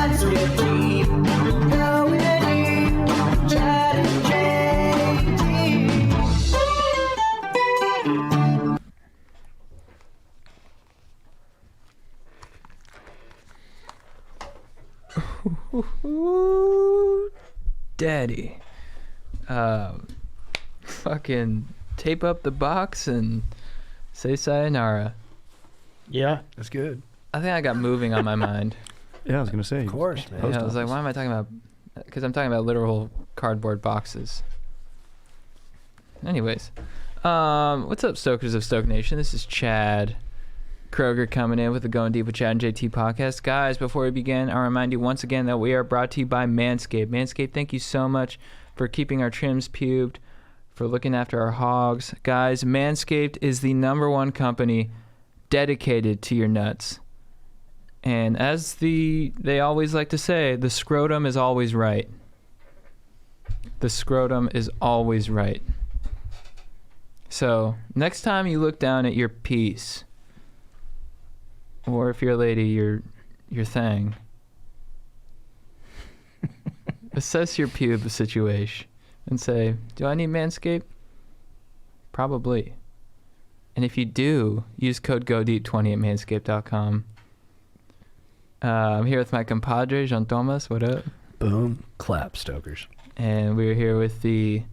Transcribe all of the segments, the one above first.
Let's get deep, going deep, Chad and Ooh, Daddy. Fucking tape up the box and say sayonara. Yeah. That's good. I think I got moving on my mind. Yeah, I was gonna say. Of course, man. Yeah, I was like, why am I talking about? Because I'm talking about literal cardboard boxes. Anyways, what's up, Stokers of Stoke Nation? This is Chad Kroger coming in with the Going Deep with Chad and JT podcast. Guys, before we begin, I'll remind you once again that we are brought to you by Manscaped. Manscaped, thank you so much for keeping our trims pubed, for looking after our hogs. Guys, Manscaped is the #1 company dedicated to your nuts. And as they always like to say, the scrotum is always right. The scrotum is always right. So next time you look down at your piece, or if you're a lady, your thing, assess your pube situation and say, do I need Manscaped? Probably. And if you do, use code GODEEP20 at manscaped.com. I'm here with my compadre, Jean Thomas. What up? Boom. Clap, Stokers. And we're here with the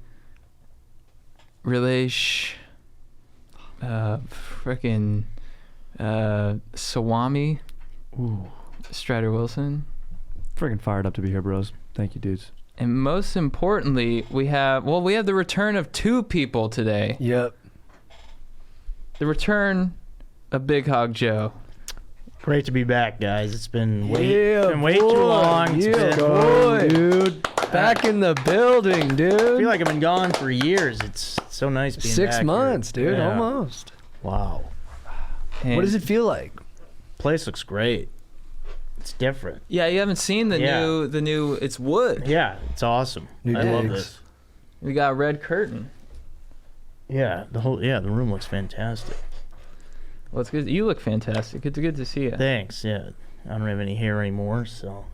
frickin' Swami, Strider Wilson. Freaking fired up to be here, bros. Thank you, dudes. And most importantly, we have the return of 2 people today. Yep. The return of Big Hog Joe. Great to be back, guys. It's been way boy. too long. It's been, Boy, dude. Back in the building, dude. I feel like I've been gone for years. It's so nice being 6 back months, here. dude. Yeah. Almost. Wow. And What does it feel like? Place looks great. It's different. Yeah, you haven't seen the new. It's wood. Yeah, it's awesome. New I love digs. this. We got a red curtain. Yeah, the room looks fantastic. Well, it's good. You look fantastic. It's good to see you. Thanks. Yeah, I don't have any hair anymore, so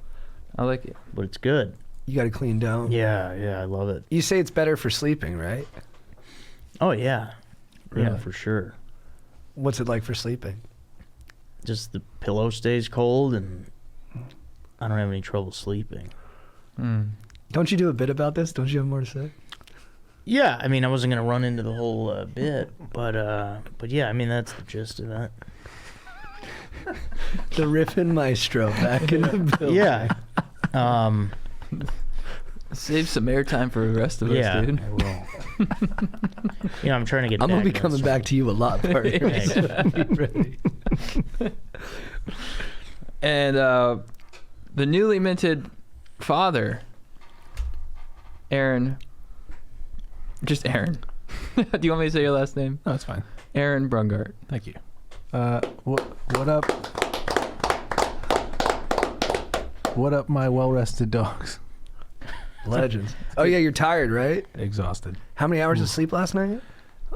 I like it. but it's good. You got to clean down. Yeah, I love it. You say it's better for sleeping, right? Oh yeah, yeah, Really? for sure. What's it like for sleeping? Just the pillow stays cold, and I don't have any trouble sleeping. Don't you do a bit about this? Don't you have more to say? Yeah, I mean, I wasn't gonna run into the whole bit, but yeah, I mean that's the gist of that. The riffing maestro back in the building. Yeah. Save some airtime for the rest of Yeah, us, dude. I will. I'm trying to get. I'm going to be diagnosed. coming back to you a lot, partner. Thanks. So be ready. And the newly minted father, Aaron. Just Aaron. Do you want me to say your last name? No, it's fine. Aaron Brungart. Thank you. What up? What up, my well-rested dogs? Legends. Oh, yeah, you're tired, right? Exhausted. How many hours of sleep last night?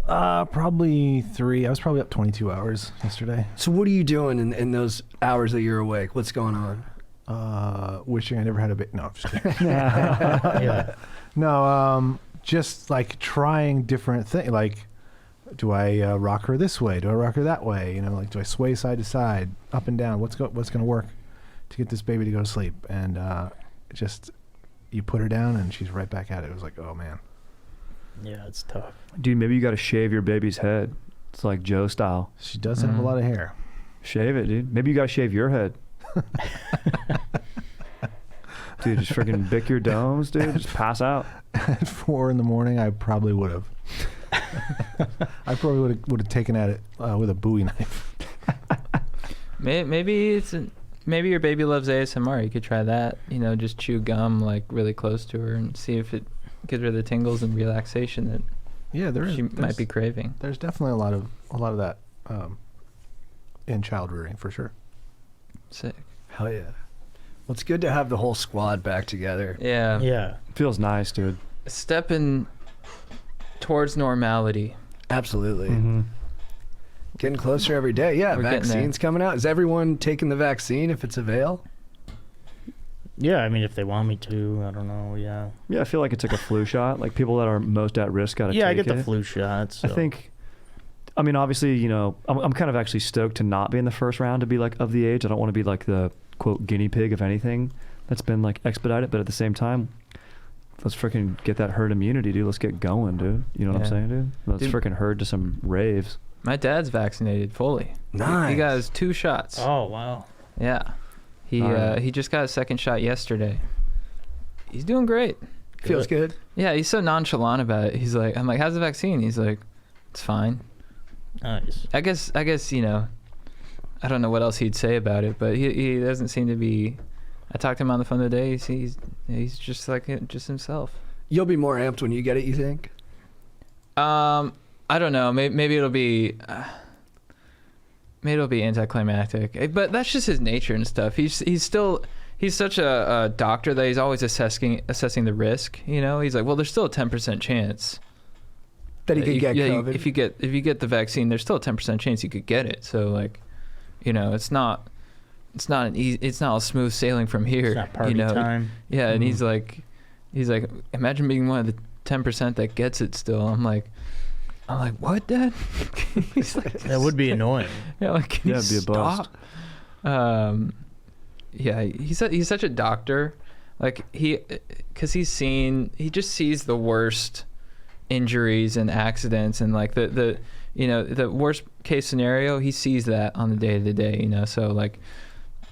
Probably 3. I was probably up 22 hours yesterday. So what are you doing in those hours that you're awake? What's going on? Wishing I never had a baby. No, I'm just kidding. Yeah. No, just like trying different things. Like, do I rock her this way? Do I rock her that way? Like, do I sway side to side, up and down? What's going to work to get this baby to go to sleep? And just you put her down and she's right back at it. It was like, oh man. Yeah, it's tough. Dude, maybe you got to shave your baby's head. It's like Joe style. She does have a lot of hair. Shave it, dude. Maybe you got to shave your head. Dude, just freaking bick your domes, dude. Just pass out. At 4 a.m, I probably would have. I probably would have taken at it with a Bowie knife. Maybe your baby loves ASMR. You could try that. Just chew gum like really close to her and see if it gives her the tingles and relaxation that she might be craving. There's definitely a lot of that in child rearing for sure. Sick. Hell yeah. Well, it's good to have the whole squad back together. Yeah. Yeah. Feels nice, dude. Stepping towards normality. Absolutely. Mm-hmm. Getting closer every day. Yeah, We're getting vaccines coming out. Is everyone taking the vaccine if it's available? Yeah, I mean, if they want me to, I don't know. Yeah. Yeah, I feel like it's like a flu shot. Like people that are most at risk got to Yeah, I take get it. the flu shot. So. I think. I mean, obviously, you know, I'm kind of actually stoked to not be in the first round to be like of the age. I don't want to be like the quote guinea pig of anything that's been like expedited. But at the same time, let's freaking get that herd immunity, dude. Let's get going, dude. You know what I'm saying, dude? Let's freaking herd to some raves. My dad's vaccinated fully. Nice. He got his 2 shots. Oh wow. Yeah. He just got a second shot yesterday. He's doing great. Feels good. Yeah, he's so nonchalant about it. He's like, I'm like, how's the vaccine? He's like, it's fine. Nice. I guess you know, I don't know what else he'd say about it, but he doesn't seem to be. I talked to him on the phone today. He's just like just himself. You'll be more amped when you get it, you think? I don't know. Maybe it'll be. Maybe it'll be anticlimactic, but that's just his nature and stuff. He's such a doctor that he's always assessing the risk. You know, he's like, well, there's still a 10% chance That he could get COVID. If you get the vaccine, there's still a 10% chance you could get it. So like, you know, it's not a smooth sailing from here. It's not party you know? time. Yeah, and he's like, imagine being one of the 10% that gets it still. I'm like, what, Dad? He's like, That would be annoying. yeah, like, can you It'd be a bust. stop? Yeah, he's such a doctor. Like because he just sees the worst injuries and accidents and like the you know, the worst case scenario. He sees that on the day to day, you know. So like,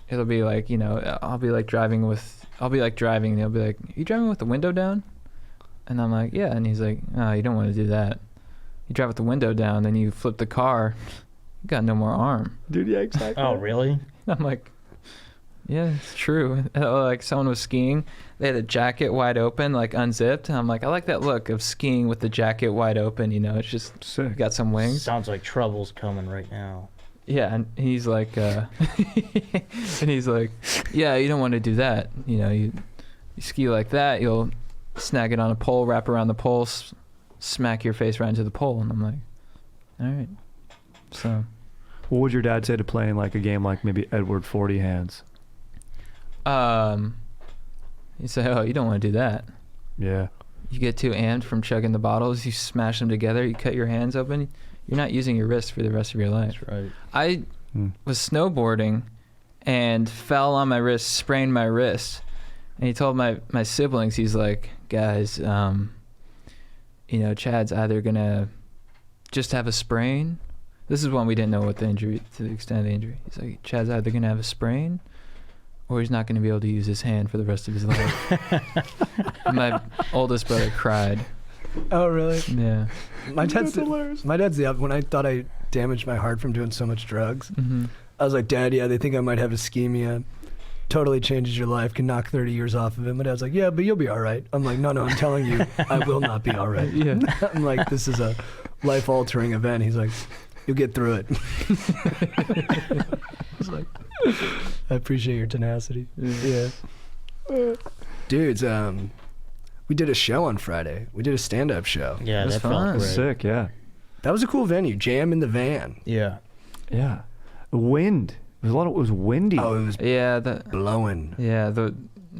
it'll be like, you know, I'll be driving and he'll be like, you driving with the window down? And I'm like, yeah. And he's like, oh, you don't want to do that. You drive with the window down, then you flip the car, you got no more arm. Dude, yeah, exactly. Oh really? I'm like, yeah, it's true. Like someone was skiing, they had a jacket wide open, like unzipped, and I'm like, I like that look of skiing with the jacket wide open. You know, it's just Sick. got some wings. Sounds like trouble's coming right now. Yeah, and he's like, yeah, you don't want to do that. You know, you ski like that, you'll snag it on a pole, wrap around the pole, smack your face right into the pole. And I'm like, all right. So, What would your dad say to playing like a game like maybe Edward 40 Hands? you say, oh, you don't want to do that. Yeah. You get too amped from chugging the bottles, you smash them together, you cut your hands open, you're not using your wrist for the rest of your life. That's right. I was snowboarding and fell on my wrist, sprained my wrist. And he told my siblings, he's like, guys, you know, Chad's either going to just have a sprain. This is when we didn't know what the injury, to the extent of the injury. He's like, Chad's either going to have a sprain or he's not going to be able to use his hand for the rest of his life. My oldest brother cried. Oh, really? Yeah. My dad's the other. When I thought I damaged my heart from doing so much drugs, I was like, Dad, yeah, they think I might have ischemia. Totally changes your life, can knock 30 years off of it. My dad's like, yeah, but you'll be all right. I'm like, no, I'm telling you, I will not be all right. Yeah. I'm like, this is a life-altering event. He's like, you'll get through it. I was like, I appreciate your tenacity. Yeah. Dudes, we did a show on Friday. We did a stand-up show. Yeah, was that fun. felt great. Sick, yeah. That was a cool venue. Jam in the van. Yeah. Yeah. The wind. It was windy. Oh, it was Yeah, blowing. the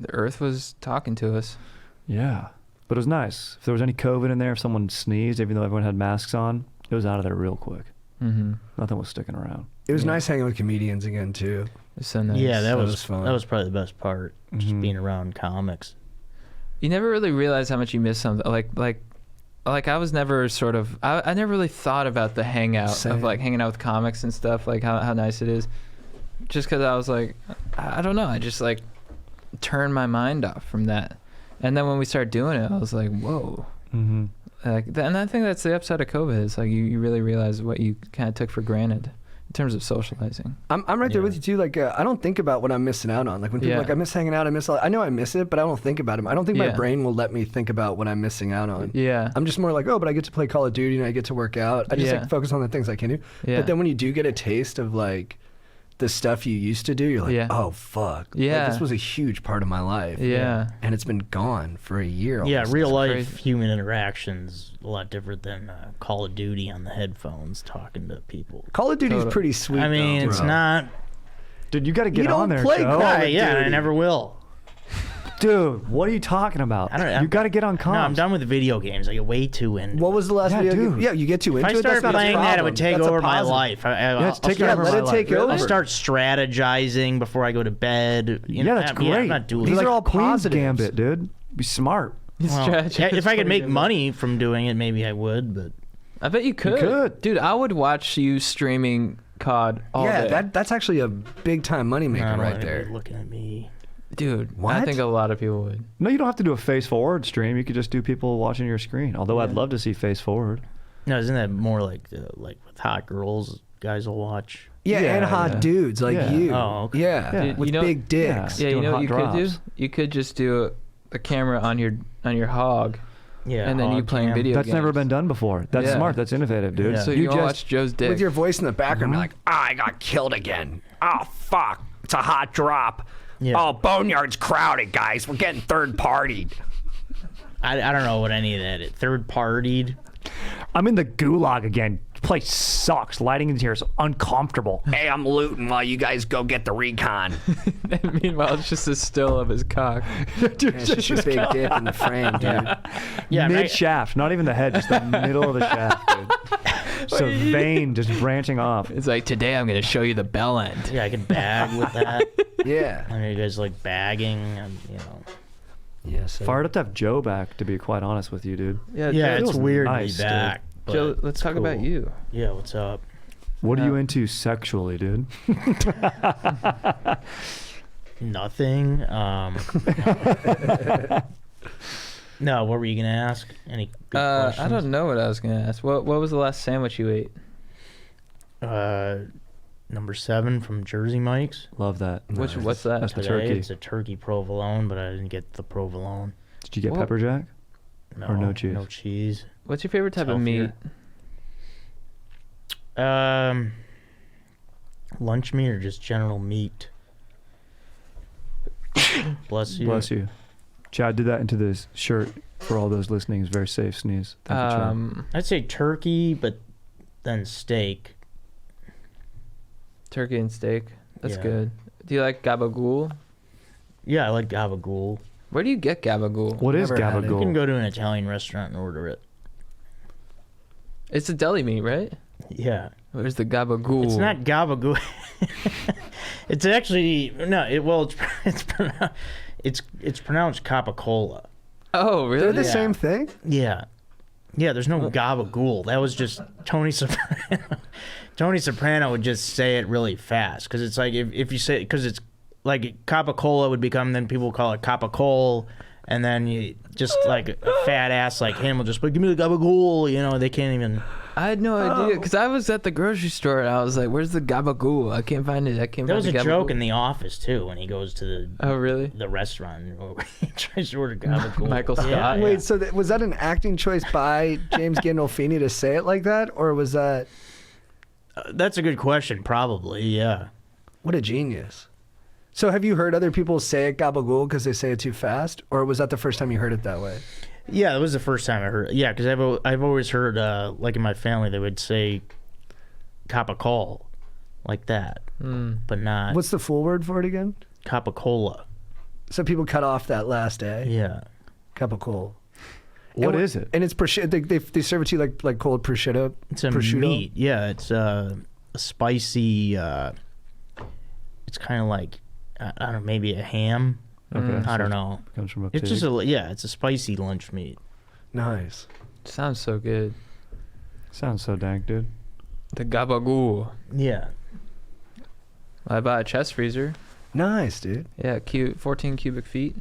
earth was talking to us. Yeah. But it was nice. If there was any COVID in there, if someone sneezed, even though everyone had masks on, it was out of there real quick. Mm-hmm. Nothing was sticking around. It was nice hanging with comedians again, too. It's so nice. Yeah, that That was was fun. That was probably the best part. Just Mhm. being around comics. You never really realize how much you miss something. Like I was never sort of. I never really thought about the hangout Same. of like hanging out with comics and stuff. Like how nice it is. Just because I was like, I don't know. I just like turned my mind off from that. And then when we started doing it, I was like, whoa. Mm-hmm. Like, and I think that's the upside of COVID. It's like you really realize what you kind of took for granted in terms of socializing. I'm right there Yeah. with you, too. Like, I don't think about what I'm missing out on. Like, when people are Yeah. like, I miss hanging out, I know I miss it, but I don't think about it. I don't think my Yeah. brain will let me think about what I'm missing out on. Yeah. I'm just more like, oh, but I get to play Call of Duty and I get to work out. I just Yeah. like focus on the things I can do. Yeah. But then when you do get a taste of like the stuff you used to do, you're like, Yeah. oh fuck. Like, Yeah. this was a huge part of my life. Yeah. And it's been gone for a year. Yeah, almost. real life crazy. human interactions a lot different than Call of Duty on the headphones talking to people. Call of Duty's Totally. pretty sweet. I mean, though, it's bro. not. Dude, you got to get You don't on there, play Joe. Call of Yeah, and I Duty. never will. Dude, what are you talking about? I don't know. You got to get on comms. No, I'm done with the video games. I get way too into. What was the last Yeah, video dude. game? Yeah, you get too If into I it. started That's not a playing that, it problem. would take That's a over my positive. life. it's I'll taking start- over let my it life. take over. I'll start strategizing before I go to bed. You Yeah, know, that's I'm great. not doing These it. are all Queen's positives. Gambit, dude. Be smart. Well, Strategy if I could is make pretty good. money from doing it, maybe I would. But I bet you could. could. Dude, I would watch you streaming COD all Yeah, day. that's actually a big time moneymaker I don't right want there. anybody looking at me. Dude, I What? think a lot of people would. No, you don't have to do a face forward stream. You could just do people watching your screen. Although I'd love to see face forward. No, isn't that more like with hot girls? Guys will watch. Yeah, Yeah, and hot yeah. dudes like Yeah. you. Oh, okay. Yeah, Yeah. with You know- big dicks. Yeah, you doing know what hot you drops. could do? You could just do a camera on your hog, Yeah, and then you hog playing cam. video That's games. never been done before. That's Yeah. smart. That's innovative, dude. Yeah. So you you want to just watch Joe's dick. With your voice in the background, be like, I got killed again. Oh, fuck. It's a hot drop. Yeah. Oh, Boneyard's crowded, guys. We're getting third partied. I don't know what any of that is. Third partied. I'm in the gulag again. Place sucks. Lighting in here is uncomfortable. Hey, I'm looting while you guys go get the recon. And meanwhile, it's just a still of his cock. Dude, It's just your big dick in the frame, dude. Yeah, mid shaft, not even the head, just the middle of the shaft, dude. So vein just branching off. It's like, today I'm going to show you the bell end. Yeah, I could bag with that. Yeah. I mean, you guys like bagging, and you know. Yeah, so Fired up to have Joe back, to be quite honest with you, dude. Yeah, Joe, it's feels weird to nice, be dude. back. but Joe, let's it's talk about cool. you. Yeah, what's up? What are you into sexually, dude? Nothing. No, what were you gonna ask? Any good questions? I don't know what I was going to ask. What was the last sandwich you ate? Number 7 from Jersey Mike's. Love that. What's that? That's the Today turkey. it's a turkey provolone, but I didn't get the provolone. Did you get What? pepper jack? No, Or no cheese? No cheese. What's your favorite type It's of meat? healthier. Lunch meat or just general meat? Bless you. Bless you. Chad did that into this shirt for all those listening. It's very safe sneeze. Thank you, Chad. I'd say turkey, but then steak. Turkey and steak. That's Yeah. good. Do you like gabagool? Yeah, I like gabagool. Where do you get gabagool? What is Never had it. You can gabagool? go to an Italian restaurant and order it. It's a deli meat, right? Yeah. Where's the gabagool? It's not gabagool. It's actually no. It's pronounced capicola. Oh, really? they're the Yeah. same thing? Yeah, yeah. There's no gabagool. That was just Tony Soprano. Tony Soprano would just say it really fast because it's like if you say because it's like capicola would become then people call it capicole, and then you just like a fat ass like him will just be give me the gabagool. You know they can't even. I had no idea because I was at the grocery store and I was like, "Where's the gabagool? I can't find it. I can't There find was the a gabagool." joke in The Office too when he goes to Oh, really? the restaurant. He tries to order gabagool. Michael Scott. Yeah, yeah. Wait, so was that an acting choice by James Gandolfini to say it like that? Or was that. That's a good question. Probably, yeah. What a genius. So have you heard other people say it gabagool because they say it too fast? Or was that the first time you heard it that way? Yeah, that was the first time I heard. Yeah, because I've always heard like in my family they would say capicole like that, but not What's the full word for it again? capicola. So people cut off that last A. Yeah. Capicole. What And is it? And it's prosciutto. They serve it to you like cold prosciutto. It's a prosciutto. meat. Yeah, it's a spicy. It's kind of like I don't know, maybe a ham. Okay. I so don't it know. Comes from a It's pig. just it's a spicy lunch meat. Nice. Sounds so good. Sounds so dank, dude. The gabagool. Yeah. I bought a chest freezer. Nice, dude. Yeah, 14 cubic feet.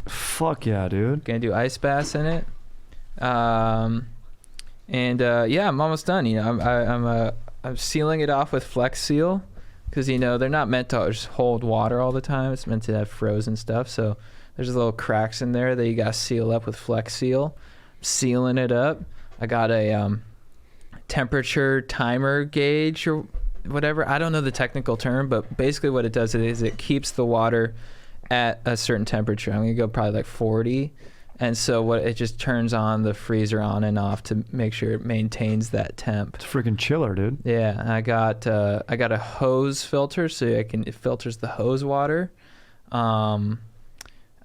Fuck yeah, dude. Gonna do ice baths in it. Yeah, I'm almost done. You know, I'm sealing it off with Flex Seal because you know they're not meant to just hold water all the time. It's meant to have frozen stuff. So there's little cracks in there that you gotta seal up with Flex Seal. Sealing it up. I got a temperature timer gauge or whatever. I don't know the technical term, but basically what it does is it keeps the water at a certain temperature. I'm gonna go probably like 40. And so what it just turns on the freezer on and off to make sure it maintains that temp. It's a freaking chiller, dude. Yeah, I got a hose filter so it filters the hose water.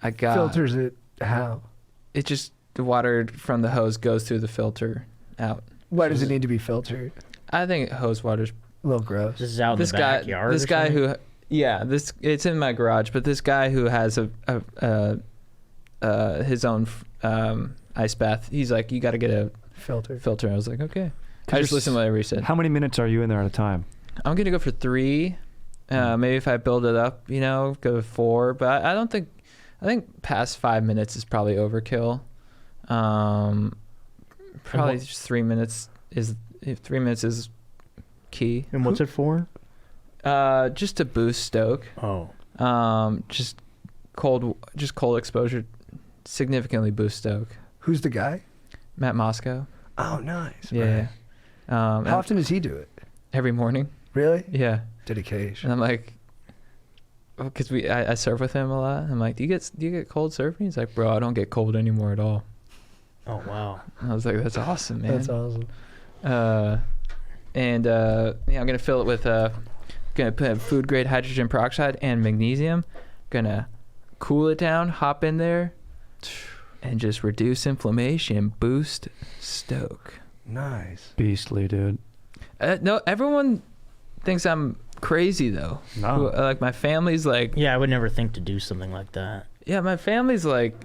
I got Filters it how? it. Just the water from the hose goes through the filter out. Why does it need to be filtered? I think hose water's A little gross. This is out in this the guy. backyard. This or guy something? who, yeah, this it's in my garage. But this guy who has his own ice bath, he's like, you got to get a Filter. filter. I was like, okay. I you're just listened to whatever he said. How many minutes are you in there at a time? I'm gonna go for 3. Maybe if I build it up, go to 4. But I don't think. I think past 5 minutes is probably overkill. Probably just 3 minutes is. If 3 minutes is key. And what's it for? Just to boost stoke. Oh. Just cold exposure significantly boosts stoke. Who's the guy? Matt Moscow. Oh, nice. Yeah. Right. How often does he do it? Every morning. Really? Yeah. Dedication. And I'm like, because I surf with him a lot. I'm like, do you get cold surfing? He's like, bro, I don't get cold anymore at all. Oh wow. And I was like, that's awesome, man. That's awesome. I'm gonna fill it with gonna put food grade hydrogen peroxide and magnesium. Gonna cool it down, hop in there, and just reduce inflammation, boost stoke. Nice. Beastly, dude. No, everyone thinks I'm crazy though. No. Like my family's like, Yeah, I would never think to do something like that. yeah, my family's like,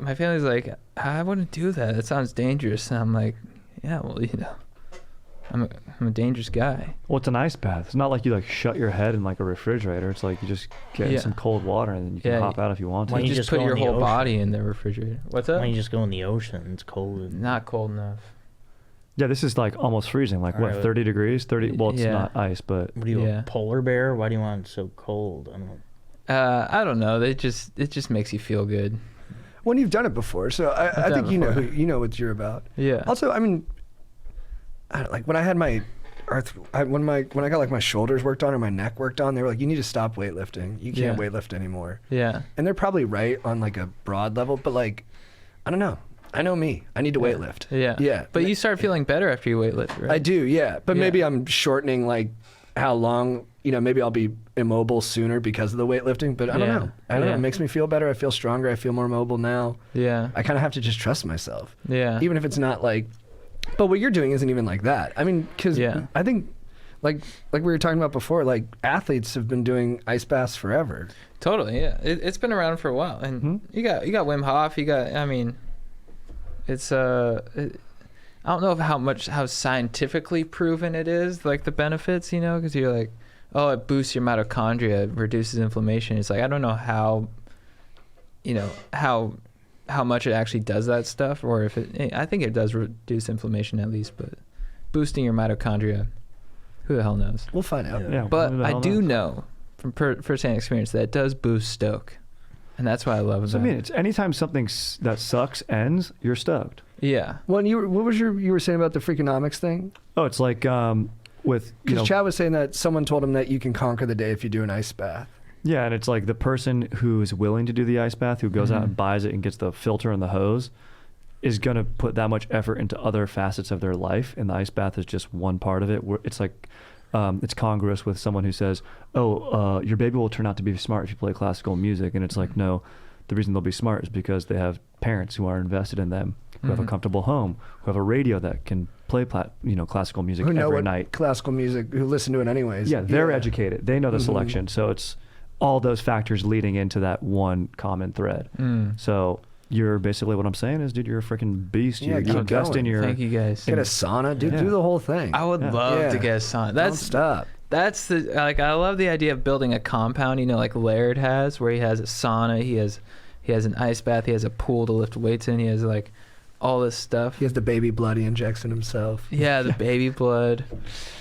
I wouldn't do that. That sounds dangerous. And I'm like, yeah, well, I'm a dangerous guy. Well, it's an ice bath. It's not like you like shut your head in like a refrigerator. It's like you just get Yeah. some cold water and then you can Yeah. hop out if you want to. Why You you just just put go your in the whole ocean? body in the refrigerator. What's Why up? don't you just go in the ocean? It's cold. Not cold enough. Yeah, this is like almost freezing. Like what, Alright. 30 degrees? 30. Well, it's Yeah. not ice, but What are you, Yeah. a polar bear? Why do you want it so cold? I don't know. I don't know. It just makes you feel good. When you've done it before, so I done think it you know before. you know what you're about. Yeah. Also, I mean, like when I had my when I got like my shoulders worked on or my neck worked on, they were like, you need to stop weightlifting. You can't Yeah. weightlift anymore. Yeah. And they're probably right on like a broad level, but like, I don't know. I know me. I need to weightlift. Yeah. Yeah. But you start feeling better after you weightlift, right? I do, yeah. But Yeah. maybe I'm shortening like how long, maybe I'll be immobile sooner because of the weightlifting, but I don't Yeah. know. I don't know. Yeah. It makes me feel better. I feel stronger. I feel more mobile now. Yeah. I kind of have to just trust myself. Yeah. Even if it's not like, but what you're doing isn't even like that. I mean, because Yeah. I think, like we were talking about before, like athletes have been doing ice baths forever. Totally. Yeah. It's been around for a while, and you got Wim Hof. It's I don't know how scientifically proven it is, like the benefits, because you're like, oh, it boosts your mitochondria, it reduces inflammation. It's like, I don't know how much it actually does that stuff, or if I think it does reduce inflammation at least, but boosting your mitochondria, who the hell knows? We'll find out. yeah. But who the I hell do knows? know from firsthand experience that it does boost stoke, and that's why I love So that. I mean, it's anytime something that sucks ends, you're stoked. Yeah. Well, what was you were saying about the Freakonomics thing? Oh, it's like with Because Chad was saying that someone told him that you can conquer the day if you do an ice bath. yeah, and it's like the person who's willing to do the ice bath, who goes out Mhm. and buys it and gets the filter and the hose, is gonna put that much effort into other facets of their life, and the ice bath is just one part of it. It's like it's congruous with someone who says, "Oh, your baby will turn out to be smart if you play classical music," and it's like, no, the reason they'll be smart is because they have parents who are invested in them, who have a Mhm. comfortable home, who have a radio that can play classical music Who know every what night. classical music, who listen to it anyways. Yeah, they're educated. They know the Mhm. selection. So it's all those factors leading into that one common thread. Mm. So you're basically, what I'm saying is, dude, you're a freaking beast. Yeah, You keep invest in going. your. Thank you guys. Get a sauna, dude. Yeah. Do the whole thing. I would Yeah. love Yeah. to get a sauna. Don't stop. That's I love the idea of building a compound, like Laird has, where he has a sauna, he has an ice bath, he has a pool to lift weights in, he has like all this stuff. He has the baby blood he injects in himself. Yeah, the baby blood.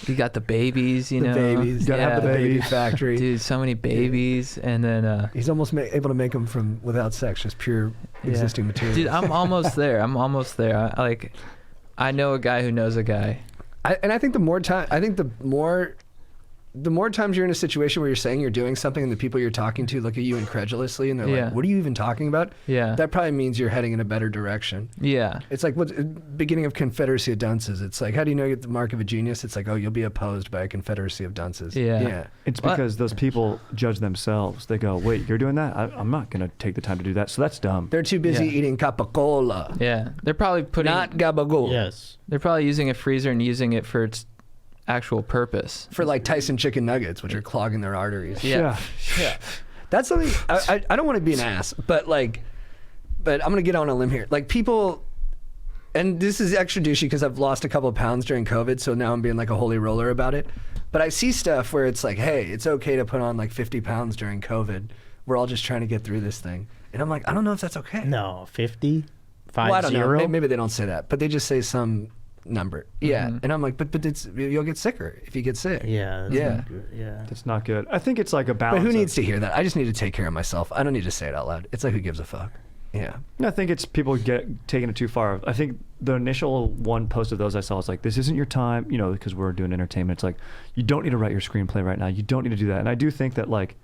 You got the babies, The babies. You gotta have the the baby babies. factory. Dude, so many babies, and then He's almost able to make them from without sex, just pure existing material. dude, I'm almost there. I know a guy who knows a guy. I think the more the more times you're in a situation where you're saying you're doing something and the people you're talking to look at you incredulously and they're Yeah. like, what are you even talking about? Yeah. That probably means you're heading in a better direction. Yeah. It's like what beginning of Confederacy of Dunces. It's like, how do you know you get the mark of a genius? It's like, oh, you'll be opposed by a Confederacy of Dunces. Yeah. Yeah. It's What? because those people judge themselves. They go, wait, you're doing that? I'm not going to take the time to do that. So that's dumb. They're too busy Yeah. eating Capicola. Yeah. They're probably putting. Not gabagool. Yes. They're probably using a freezer and using it for its actual purpose. For like Tyson chicken nuggets, which are clogging their arteries. Yeah. Yeah. That's something, I don't want to be an ass, but I'm going to get on a limb here. Like people, and this is extra douchey because I've lost a couple of pounds during COVID, so now I'm being like a holy roller about it. But I see stuff where it's like, hey, it's okay to put on like 50 pounds during COVID. We're all just trying to get through this thing. And I'm like, I don't know if that's okay. No, 50? 50? Well, I don't know. Maybe they don't say that, but they just say some number. Yeah. And I'm like, but it's, you'll get sicker if you get sick. Yeah. That's Yeah. not good. Yeah. That's not good. I think it's like a balance. But who of- needs to hear that? I just need to take care of myself. I don't need to say it out loud. It's like, who gives a fuck? Yeah. I think it's people get taking it too far. I think the initial one post of those I saw was like, this isn't your time, you know, because we're doing entertainment. It's like, you don't need to write your screenplay right now. You don't need to do that. And I do think that like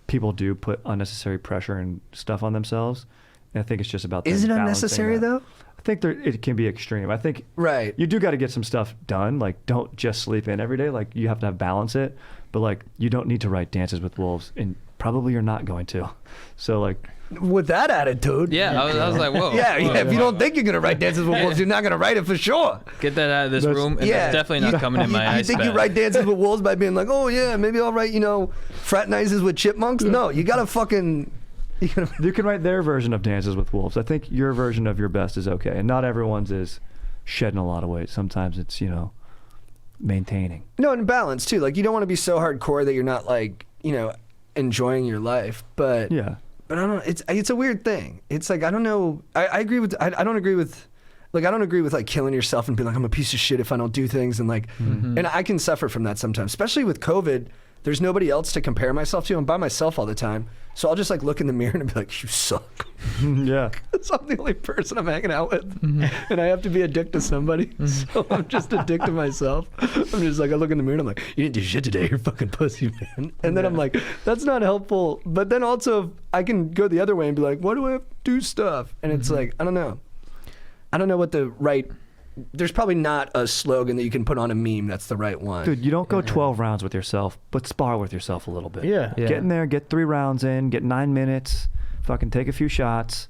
people do put unnecessary pressure and stuff on themselves. And I think it's just about Is it them balancing unnecessary that. though? I think it can be extreme. I think Right. you do got to get some stuff done. Like, don't just sleep in every day. Like, you have to balance it. But like, you don't need to write Dances with Wolves, and probably you're not going to. So like, With that attitude. Yeah. I was like, whoa. Yeah, whoa, yeah. If you whoa. don't think you're gonna write Dances with Wolves, you're not gonna write it for sure. Get that out of this That's- room, and Yeah. that's definitely not coming in my You eyes. think you write Dances with Wolves by being like, oh yeah, maybe I'll write, fraternizes with chipmunks? No, you gotta fucking. You gotta, you can write their version of Dances with Wolves. I think your version of your best is okay, and not everyone's is shedding a lot of weight. Sometimes it's maintaining. no, and balance too. Like you don't want to be so hardcore that you're not like enjoying your life, but Yeah. But I don't know. It's a weird thing. It's like I don't know. I agree with. I don't agree with. Like I don't agree with like killing yourself and being like I'm a piece of shit if I don't do things and like. And I can suffer from that sometimes, especially with COVID. There's nobody else to compare myself to. I'm by myself all the time, so I'll just like look in the mirror and be like, "You suck." Yeah. So I'm the only person I'm hanging out with, and I have to be a dick to somebody. So I'm just a dick to myself. I'm just like I look in the mirror and I'm like, "You didn't do shit today. You're a fucking pussy, man." And then I'm like, "That's not helpful." But then also I can go the other way and be like, "Why do I have to do stuff?" And it's like I don't know. I don't know what the right. There's probably not a slogan that you can put on a meme that's the right one. Dude, you don't go 12 rounds with yourself, but spar with yourself a little bit. Yeah. Yeah. Get in there, get 3 rounds in, get 9 minutes, fucking take a few shots.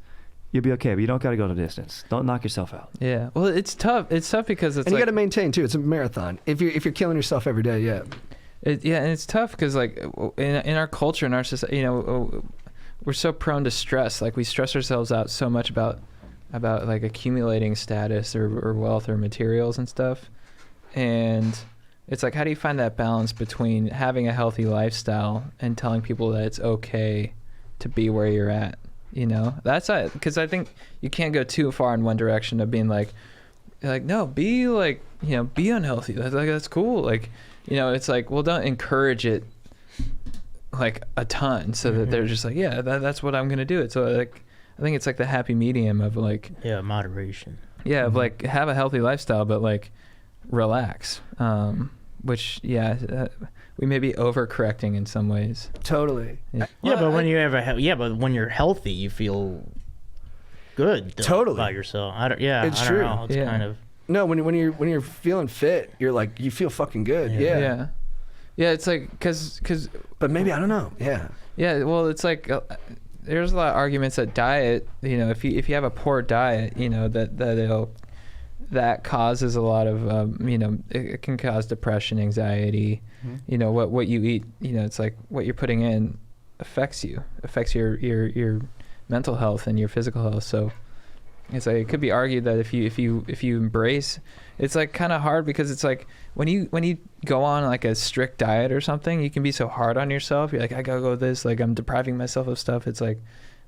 You'll be okay, but you don't got to go to distance. Don't knock yourself out. Yeah. Well, it's tough. It's tough because it's and you like, got to maintain too. It's a marathon. If you're killing yourself every day, yeah. Yeah, and it's tough because like in our culture, in our society, we're so prone to stress. Like we stress ourselves out so much about like accumulating status or wealth or materials and stuff. And it's like, how do you find that balance between having a healthy lifestyle and telling people that it's okay to be where you're at? That's because I think you can't go too far in one direction of being like no, be like, be unhealthy. That's cool. Like, it's like, well, don't encourage it like a ton so that they're just like, yeah, that's what I'm going to do. It's like, I think it's like the happy medium of like, Yeah, moderation. yeah, of like have a healthy lifestyle, but like relax. Which, we may be overcorrecting in some ways. Totally. Yeah. Yeah, but when you have but when you're healthy, you feel good though, Totally. about yourself. It's It's I true. don't know. It's Yeah. kind of No, when you're feeling fit, you're like you feel fucking good. Yeah. Yeah. Yeah, it's like, cause But maybe I don't know. Yeah. yeah, well, it's like there's a lot of arguments that diet, if you have a poor diet, that causes a lot of it can cause depression, anxiety. What you eat, it's like what you're putting in affects your mental health and your physical health. So it's like it could be argued that if you embrace, it's like kind of hard because it's like when you go on like a strict diet or something, you can be so hard on yourself. You're like, I gotta go with this, like I'm depriving myself of stuff. It's like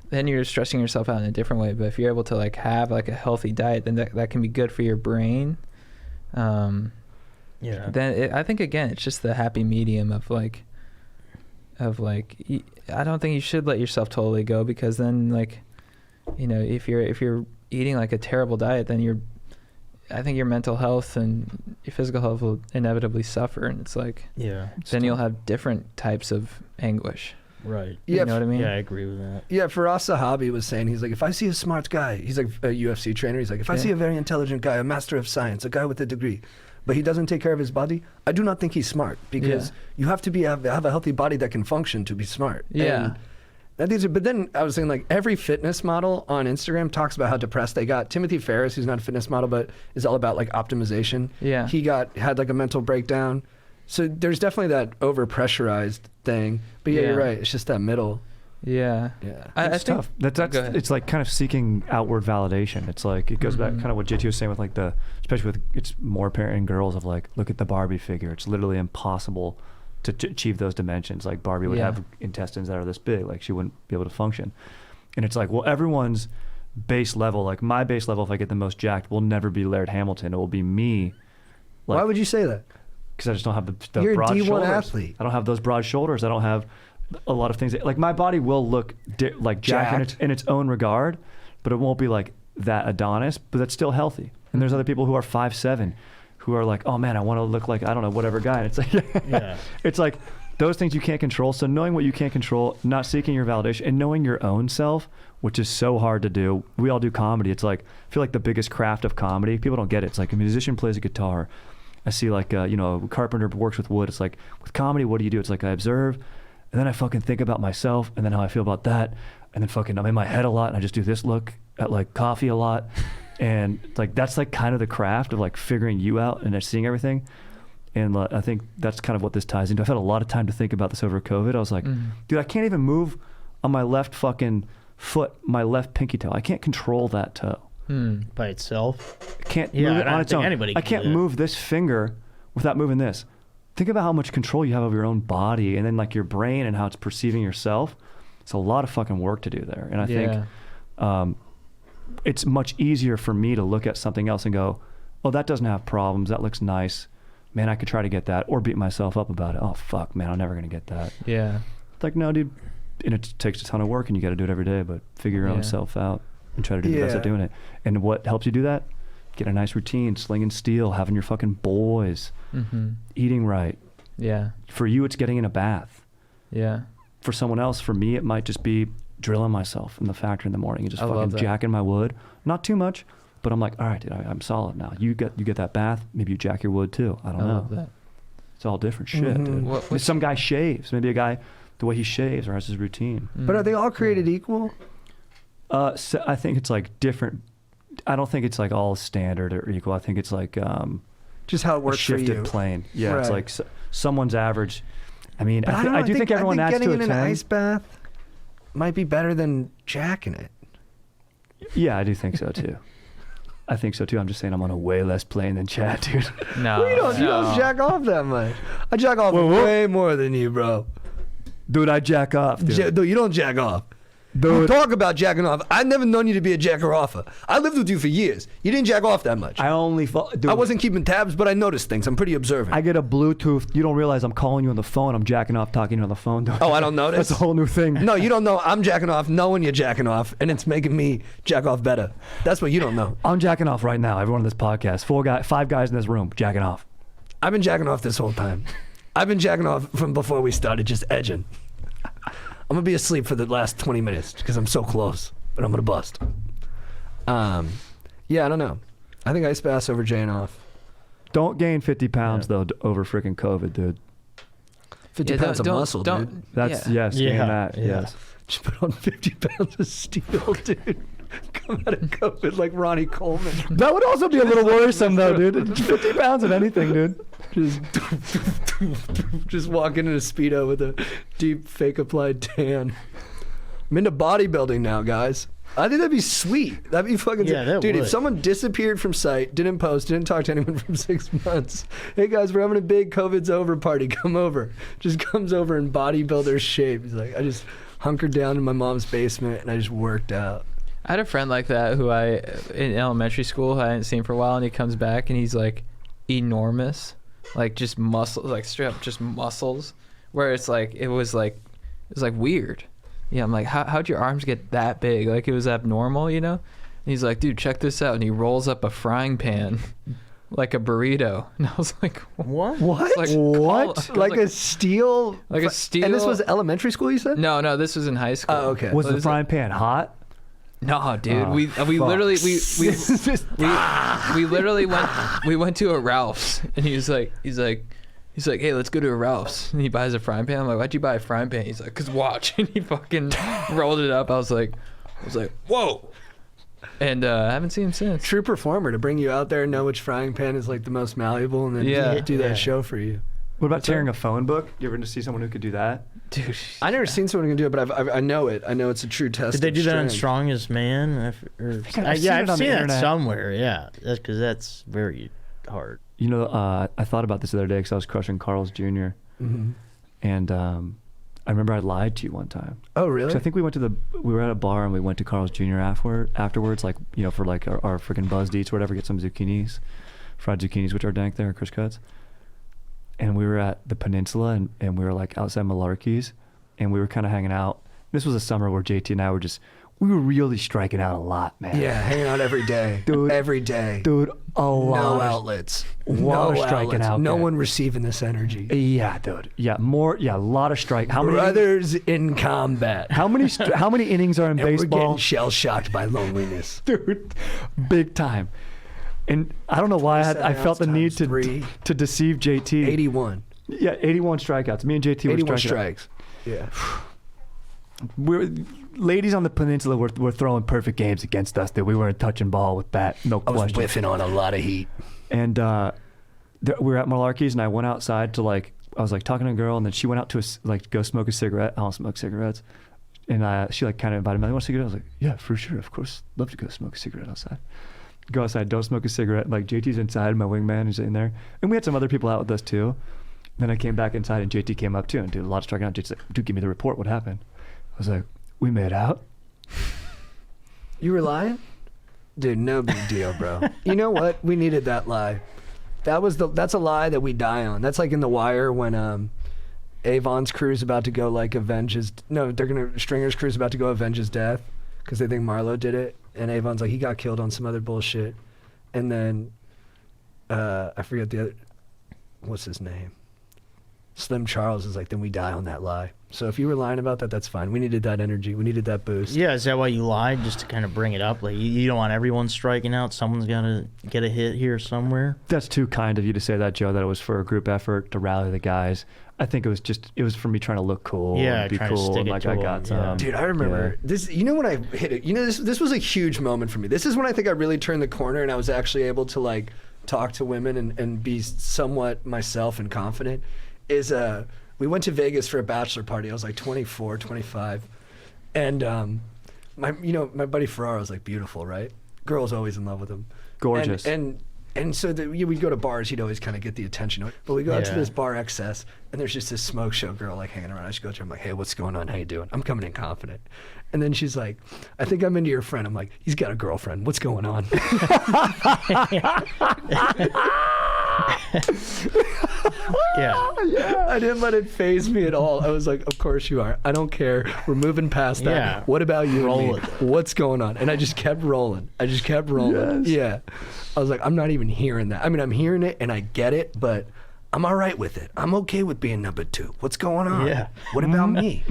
then you're stressing yourself out in a different way. But if you're able to like have like a healthy diet, then that can be good for your brain. yeah. Then I think again, it's just the happy medium of like I don't think you should let yourself totally go because then like, if you're eating like a terrible diet, then I think your mental health and your physical health will inevitably suffer, and it's like Yeah. then you'll have different types of anguish. Right. You Yeah, know what I mean? Yeah, I agree with that. Yeah, Firas Sahabi was saying, he's like, if I see a smart guy, he's like a UFC trainer, he's like, if I Yeah. see a very intelligent guy, a master of science, a guy with a degree, but he doesn't take care of his body, I do not think he's smart, because you have to have a healthy body that can function to be smart. Yeah. And but then I was saying, like, every fitness model on Instagram talks about how depressed they got. Timothy Ferriss, who's not a fitness model, but is all about like optimization. Yeah. He had like a mental breakdown. So there's definitely that over-pressurized thing. But yeah, Yeah. you're right. It's just that middle. Yeah. Yeah. I It's think tough. That's Go ahead. it's like kind of seeking outward validation. It's like it goes back Mhm. kind of what JT was saying with like especially with it's more apparent in girls of like look at the Barbie figure. It's literally impossible to achieve those dimensions. Like Barbie would Yeah. have intestines that are this big, like she wouldn't be able to function. And it's like, well, everyone's base level, like my base level, if I get the most jacked, will never be Laird Hamilton. It will be me. Why would you say that? Because I just don't have the You're a broad D1 shoulders. athlete. I don't have those broad shoulders. I don't have a lot of things. Like my body will look like jacked in its own regard, but it won't be like that Adonis. But that's still healthy. And there's other people who are 5'7", who are like, oh man, I want to look like I don't know whatever guy. And it's like, Yeah. it's like those things you can't control. So knowing what you can't control, not seeking your validation, and knowing your own self, which is so hard to do. We all do comedy. It's like I feel like the biggest craft of comedy. People don't get it. It's like a musician plays a guitar. I see like a carpenter works with wood. It's like with comedy, what do you do? It's like I observe, and then I fucking think about myself, and then how I feel about that, and then fucking I'm in my head a lot, and I just do this look at like coffee a lot, and like that's like kind of the craft of like figuring you out and seeing everything. And I think that's kind of what this ties into. I've had a lot of time to think about this over COVID. I was like, dude, I can't even move on my left fucking foot, my left pinky toe. I can't control that toe. By itself. I can't Yeah, move I it don't on its think own. anybody I can can't do that. move this finger without moving this. Think about how much control you have over your own body, and then like your brain and how it's perceiving yourself. It's a lot of fucking work to do there. And I think it's much easier for me to look at something else and go, oh, that doesn't have problems. That looks nice. Man, I could try to get that, or beat myself up about it. Oh, fuck, man, I'm never going to get that. Yeah. It's like, no, dude. And it takes a ton of work, and you got to do it every day, but figure your own self out and try to do the best at doing it. And what helps you do that? Get a nice routine, slinging steel, having your fucking boys, eating right. Yeah. For you, it's getting in a bath. Yeah. For someone else, for me, it might just be drilling myself in the factory in the morning and just I love fucking that. jacking my wood. Not too much, but I'm like, all right, dude, I'm solid now. You get that bath, maybe you jack your wood too. I don't I know. love that. It's all different shit, dude. What- Some guy shaves. Maybe a guy, the way he shaves or has his routine. But are they all created equal? So I think it's like different. I don't think it's like all standard or equal. I think it's like Just how it a works for shifted you. plane. Yeah, it's Right. like someone's average. I mean, But I, don't know, I do think everyone I adds think to getting a in an 10. ice bath might be better than jacking it. Yeah, I do think so too. I think so too. I'm just saying I'm on a way less plane than Chad, dude. No. You don't jack off that much. I jack off way more than you, bro. Dude, I jack off, dude. Dude, you don't jack off. You talk about jacking off. I've never known you to be a jacker-offer. I lived with you for years. You didn't jack off that much. I only dude, I wasn't keeping tabs, but I noticed things. I'm pretty observant. I get a Bluetooth. You don't realize I'm calling you on the phone. I'm jacking off, talking to you on the phone. Oh, I don't notice? That's a whole new thing. No, you don't know I'm jacking off knowing you're jacking off, and it's making me jack off better. That's what you don't know. I'm jacking off right now. Everyone on this podcast, 5 guys in this room, jacking off. I've been jacking off this whole time. I've been jacking off from before we started, just edging. I'm going to be asleep for the last 20 minutes because I'm so close, but I'm going to bust. Yeah, I don't know. I think ice baths over jaying off. Don't gain 50 pounds though over freaking COVID, dude. 50 pounds of muscle, dude. That's yeah. gain that. Yes. Just put on 50 pounds of steel, dude. Come out of COVID like Ronnie Coleman. That would also be a little worrisome though, dude. 50 pounds of anything, dude. Just walking in a Speedo with a deep fake applied tan. I'm into bodybuilding now, guys. I think that'd be sweet. That'd be fucking Yeah, that dude, would. if someone disappeared from sight, didn't post, didn't talk to anyone from 6 months. Hey guys, we're having a big COVID's over party. Come over. Just comes over in bodybuilder shape. He's like, I just hunkered down in my mom's basement and I just worked out. I had a friend like that who in elementary school, who I hadn't seen for a while, and he comes back and he's like enormous, like just muscle, like straight up just muscles, where it's like, it was like weird. Yeah, I'm like, how'd your arms get that big? Like it was abnormal, you know? And he's like, dude, check this out. And he rolls up a frying pan like a burrito. And I was like, What? What? Like, What? I was Like like- a steel? like a steel. And this was elementary school, you said? No, this was in high school. Oh, okay. Was What the is it? frying pan hot? No, dude. Oh, we literally we literally went to a Ralph's, and he's like, hey, let's go to a Ralph's, and he buys a frying pan. I'm like, why'd you buy a frying pan? He's like, 'cause watch, and he fucking rolled it up. I was like, whoa, and I haven't seen him since. True performer to bring you out there and know which frying pan is like the most malleable and then Yeah. do that Yeah. show for you. What about tearing a phone book? You ever see someone who could do that? Dude, I never seen someone who can do it, but I know it. I know it's a true test. Did they of do that on strength. Strongest Man? I've seen it on the that internet. somewhere. Yeah, that's because that's very hard. You know, I thought about this the other day because I was crushing Carl's Jr. Mhm. And I remember I lied to you one time. Oh, really? 'Cause I think we were at a bar and we went to Carl's Jr. afterwards, like, you know, for like our freaking Buzzed Eats or whatever, get some zucchinis, fried zucchinis, which are dank there, Chris Cuts. And we were at the Peninsula and we were like outside Malarkey's and we were kind of hanging out. This was a summer where JT and I we were really striking out a lot, man. Yeah, hanging out every day. Dude. Every day. Dude, a lot. No of- outlets. lot of No striking outlets. out No there. one receiving this energy. Yeah, dude. Yeah, a lot of strike. How many Brothers in combat. how many innings are in And we're baseball? getting shell-shocked by loneliness. Dude, big time. And I don't know why I felt the need times three. to deceive JT. 81. Yeah, 81 strikeouts. Me and JT were 81 striking out. strikes. Yeah. Ladies on the peninsula were throwing perfect games against us. Dude. We weren't touching ball with that, no I was question. whiffing on a lot of heat. And we were at Malarkey's, and I went outside to I was like talking to a girl, and then she went out to go smoke a cigarette. I don't smoke cigarettes. And she kind of invited me. You want a cigarette? I was like, yeah, for sure, of course, love to go smoke a cigarette outside. Go outside, don't smoke a cigarette. Like JT's inside, my wingman is in there, and we had some other people out with us too. Then I came back inside, and JT came up too, and did a lot of striking out. JT's like, dude, give me the report. What happened? I was like, we made out. You were lying? Dude, no big deal, bro. You know what? We needed that lie. That's a lie that we die on. That's like in The Wire when Avon's crew's about to go Stringer's crew's about to go avenge his death because they think Marlowe did it, and Avon's like, he got killed on some other bullshit, and then I forget the other, what's his name? Slim Charles is like, then we die on that lie. So if you were lying about that, that's fine. We needed that energy. We needed that boost. Yeah, is that why you lied? Just to kind of bring it up? Like, you don't want everyone striking out. Someone's got to get a hit here somewhere. That's too kind of you to say that, Joe, that it was for a group effort to rally the guys. I think it was for me trying to look cool. Yeah, and be trying to cool. stick And it like to I 'em, got yeah. some. Dude, I remember this. You know when I hit it? You know, this was a huge moment for me. This is when I think I really turned the corner and I was actually able to like talk to women and be somewhat myself and confident. We went to Vegas for a bachelor party. I was like 24, 25. And my buddy Ferraro was like beautiful, right? Girls always in love with him. Gorgeous. And so we'd go to bars, he'd always kind of get the attention. But we go out to Yeah. this bar XS, and there's just this smoke show girl like hanging around. I just go to her, I'm like, hey, what's going on? How you doing? I'm coming in confident. And then she's like, I think I'm into your friend. I'm like, he's got a girlfriend. What's going on? Yeah. I didn't let it faze me at all. I was like, of course you are. I don't care. We're moving past that. Yeah. What about you Roll and me? with it. What's going on? And I just kept rolling. Yeah. I was like, I'm not even hearing that. I mean, I'm hearing it and I get it, but I'm all right with it. I'm okay with being number two. What's going on? Yeah. What about me?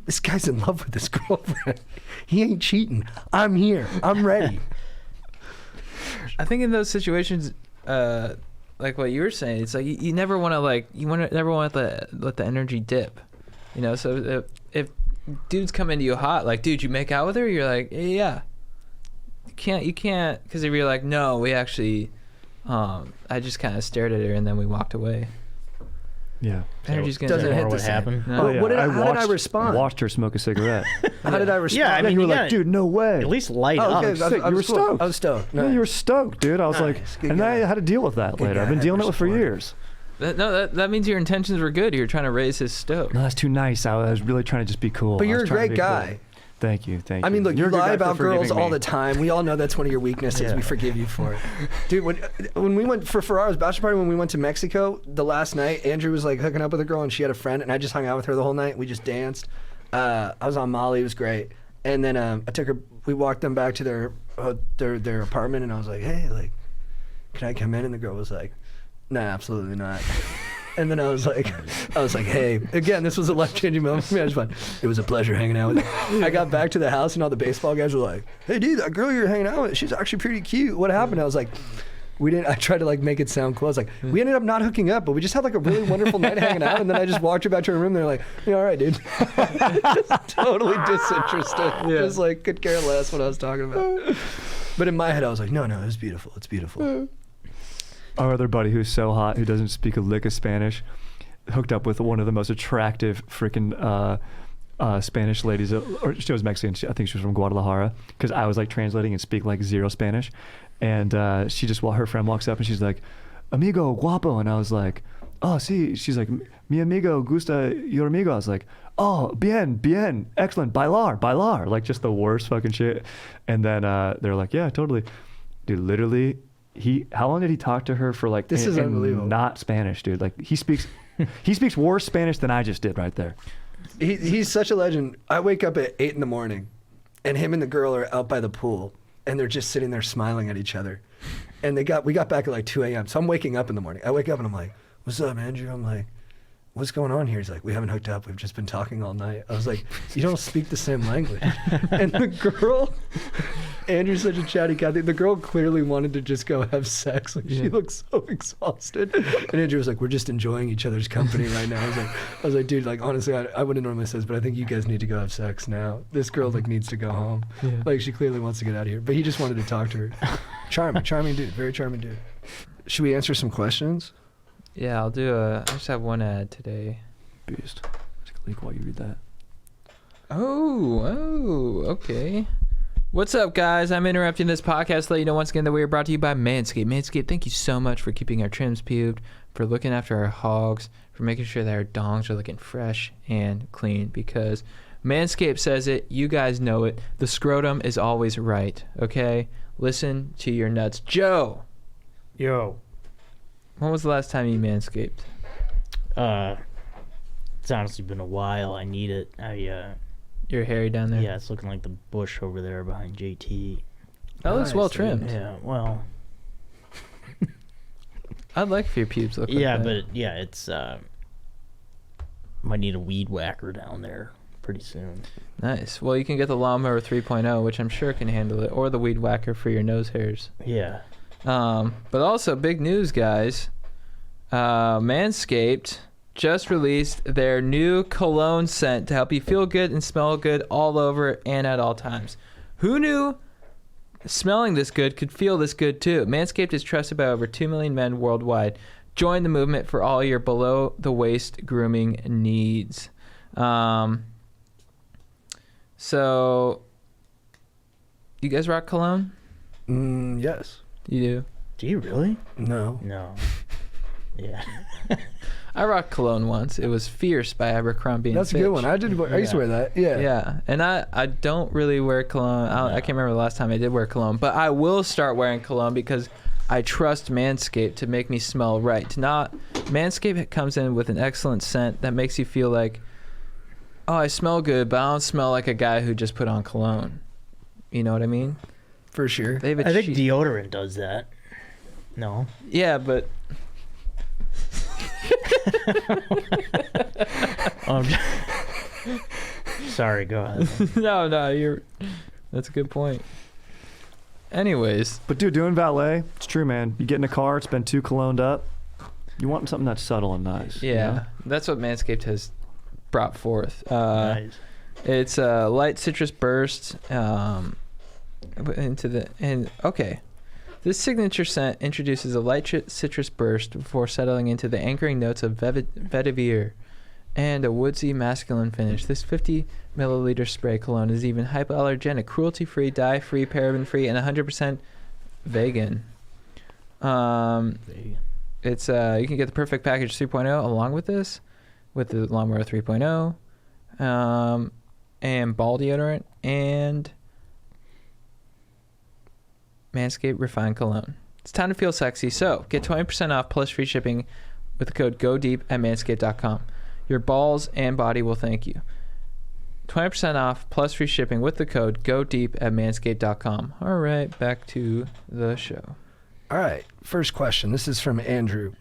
This guy's in love with his girlfriend. He ain't cheating. I'm here. I'm ready. I think in those situations, like what you were saying, it's like you never want to never want to let the energy dip, you know. So if dudes come into you hot, like, dude, you make out with her, you're like, yeah. You can't, because if you're like, no, we actually, I just kind of stared at her and then we walked away. Yeah. Energy's gonna Doesn't dip. hit What the same. happened? No. Well, yeah. how did I watched- respond? Watched her smoke a cigarette. How did I respond? Yeah, I mean, you were you like, gotta- dude, no way. At least light Oh, up. okay. sick. You were cool. stoked. I was stoked. No, you were stoked, dude. I was like, Nice. Good and then I guy. had to deal with that Good later. guy. I've been dealing with it for Support. years. That means your intentions were good. You were trying to raise his stoke. No, that's too nice. I was really trying to just be cool. But I you're was a trying to great be cool. guy. Thank you. I mean, look, You're you a good lie guy for about girls forgiving all me. the time. We all know that's one of your weaknesses. Yeah. We forgive you for it. Dude, when we went for Ferraro's bachelor party, when we went to Mexico the last night, Andrew was like hooking up with a girl and she had a friend and I just hung out with her the whole night. We just danced. I was on Molly. It was great. And then I took her. We walked them back to their apartment, and I was like, "Hey, like, can I come in?" And the girl was like, "Nah, absolutely not." And then I was like, "Hey, again, this was a life-changing moment for me. I just went, it was a pleasure hanging out with you." I got back to the house, and all the baseball guys were like, "Hey, dude, that girl you're hanging out with, she's actually pretty cute. What happened?" I was like, I tried to like make it sound cool. I was like, we ended up not hooking up, but we just had like a really wonderful night hanging out. And then I just walked her back to her room. And they're like, "Yeah, all right, dude." Just totally disinterested. Just like could care less what I was talking about. But in my head, I was like, no, it was beautiful. It's beautiful. Our other buddy who's so hot, who doesn't speak a lick of Spanish, hooked up with one of the most attractive freaking Spanish ladies. Or she was Mexican. I think she was from Guadalajara. Because I was like translating and speak like zero Spanish. And she just, her friend walks up and she's like, "Amigo guapo." And I was like, "Oh, sí." She's like, "Mi amigo gusta your amigo." I was like, "Oh, bien, excellent, bailar. Like just the worst fucking shit. And then they're like, "Yeah, totally." Dude, literally, how long did he talk to her for? Like, this is unbelievable. Not Spanish, dude. Like he speaks worse Spanish than I just did right there. He's such a legend. I wake up at 8 a.m. and him and the girl are out by the pool. And they're just sitting there smiling at each other. And we got back at like 2 a.m. So I'm waking up in the morning. I wake up and I'm like, "What's up, Andrew?" I'm like, "What's going on here?" He's like, "We haven't hooked up. We've just been talking all night." I was like, "You don't speak the same language." And the girl, Andrew's such a chatty cat. The girl clearly wanted to just go have sex. Like she looks so exhausted. And Andrew was like, "We're just enjoying each other's company right now." I was like, "Dude, like honestly, I wouldn't normally say this, but I think you guys need to go have sex now. This girl like needs to go home. Yeah. Like she clearly wants to get out of here." But he just wanted to talk to her. Charming dude, very charming dude. Should we answer some questions? Yeah, I just have one ad today. Beast. Take a leak while you read that. Oh, okay. What's up, guys? I'm interrupting this podcast to let you know once again that we are brought to you by Manscaped. Manscaped, thank you so much for keeping our trims pubed, for looking after our hogs, for making sure that our dongs are looking fresh and clean, because Manscaped says it, you guys know it, the scrotum is always right, okay? Listen to your nuts. Joe! Yo. When was the last time you manscaped? It's honestly been a while. I need it. You're hairy down there? Yeah, it's looking like the bush over there behind JT. That looks Nice, well dude. trimmed. Yeah, well. I'd like for your pubes look like Yeah, that. but yeah, it's might need a weed whacker down there pretty soon. Nice. Well, you can get the Lawnmower 3.0, which I'm sure can handle it, or the Weed Whacker for your nose hairs. Yeah. But also, big news, guys. Manscaped just released their new cologne scent to help you feel good and smell good all over and at all times. Who knew smelling this good could feel this good too? Manscaped is trusted by over 2 million men worldwide. Join the movement for all your below-the-waist grooming needs. So, you guys rock cologne? Yes. You do? Do you really? No. No. Yeah. I rocked cologne once. It was Fierce by Abercrombie & That's a Fitch. good one. I used to wear that. Yeah. Yeah, and I don't really wear cologne. I can't remember the last time I did wear cologne, but I will start wearing cologne because I trust Manscaped to make me smell right. Manscaped comes in with an excellent scent that makes you feel like, oh, I smell good, but I don't smell like a guy who just put on cologne. You know what I mean? For sure. They have a I think cheap- deodorant does that. No. Yeah, but Sorry, go ahead. no, that's a good point. Anyways, But dude, doing valet, it's true, man. You get in a car, it's been too cologned up. You want something that's subtle and nice. yeah, you know? that's what Manscaped has brought forth. Nice. It's a light citrus burst This signature scent introduces a light citrus burst before settling into the anchoring notes of vetiver and a woodsy masculine finish. This 50 milliliter spray cologne is even hypoallergenic, cruelty-free, dye-free, paraben-free, and 100% vegan. It's you can get the Perfect Package 3.0 along with this, with the Lawnmower 3.0, and ball deodorant, and Manscaped Refined Cologne. It's time to feel sexy, so get 20% off plus free shipping with the code GODEEP at manscaped.com. Your balls and body will thank you. 20% off plus free shipping with the code GODEEP at manscaped.com. All right, back to the show. All right, first question. This is from Andrew.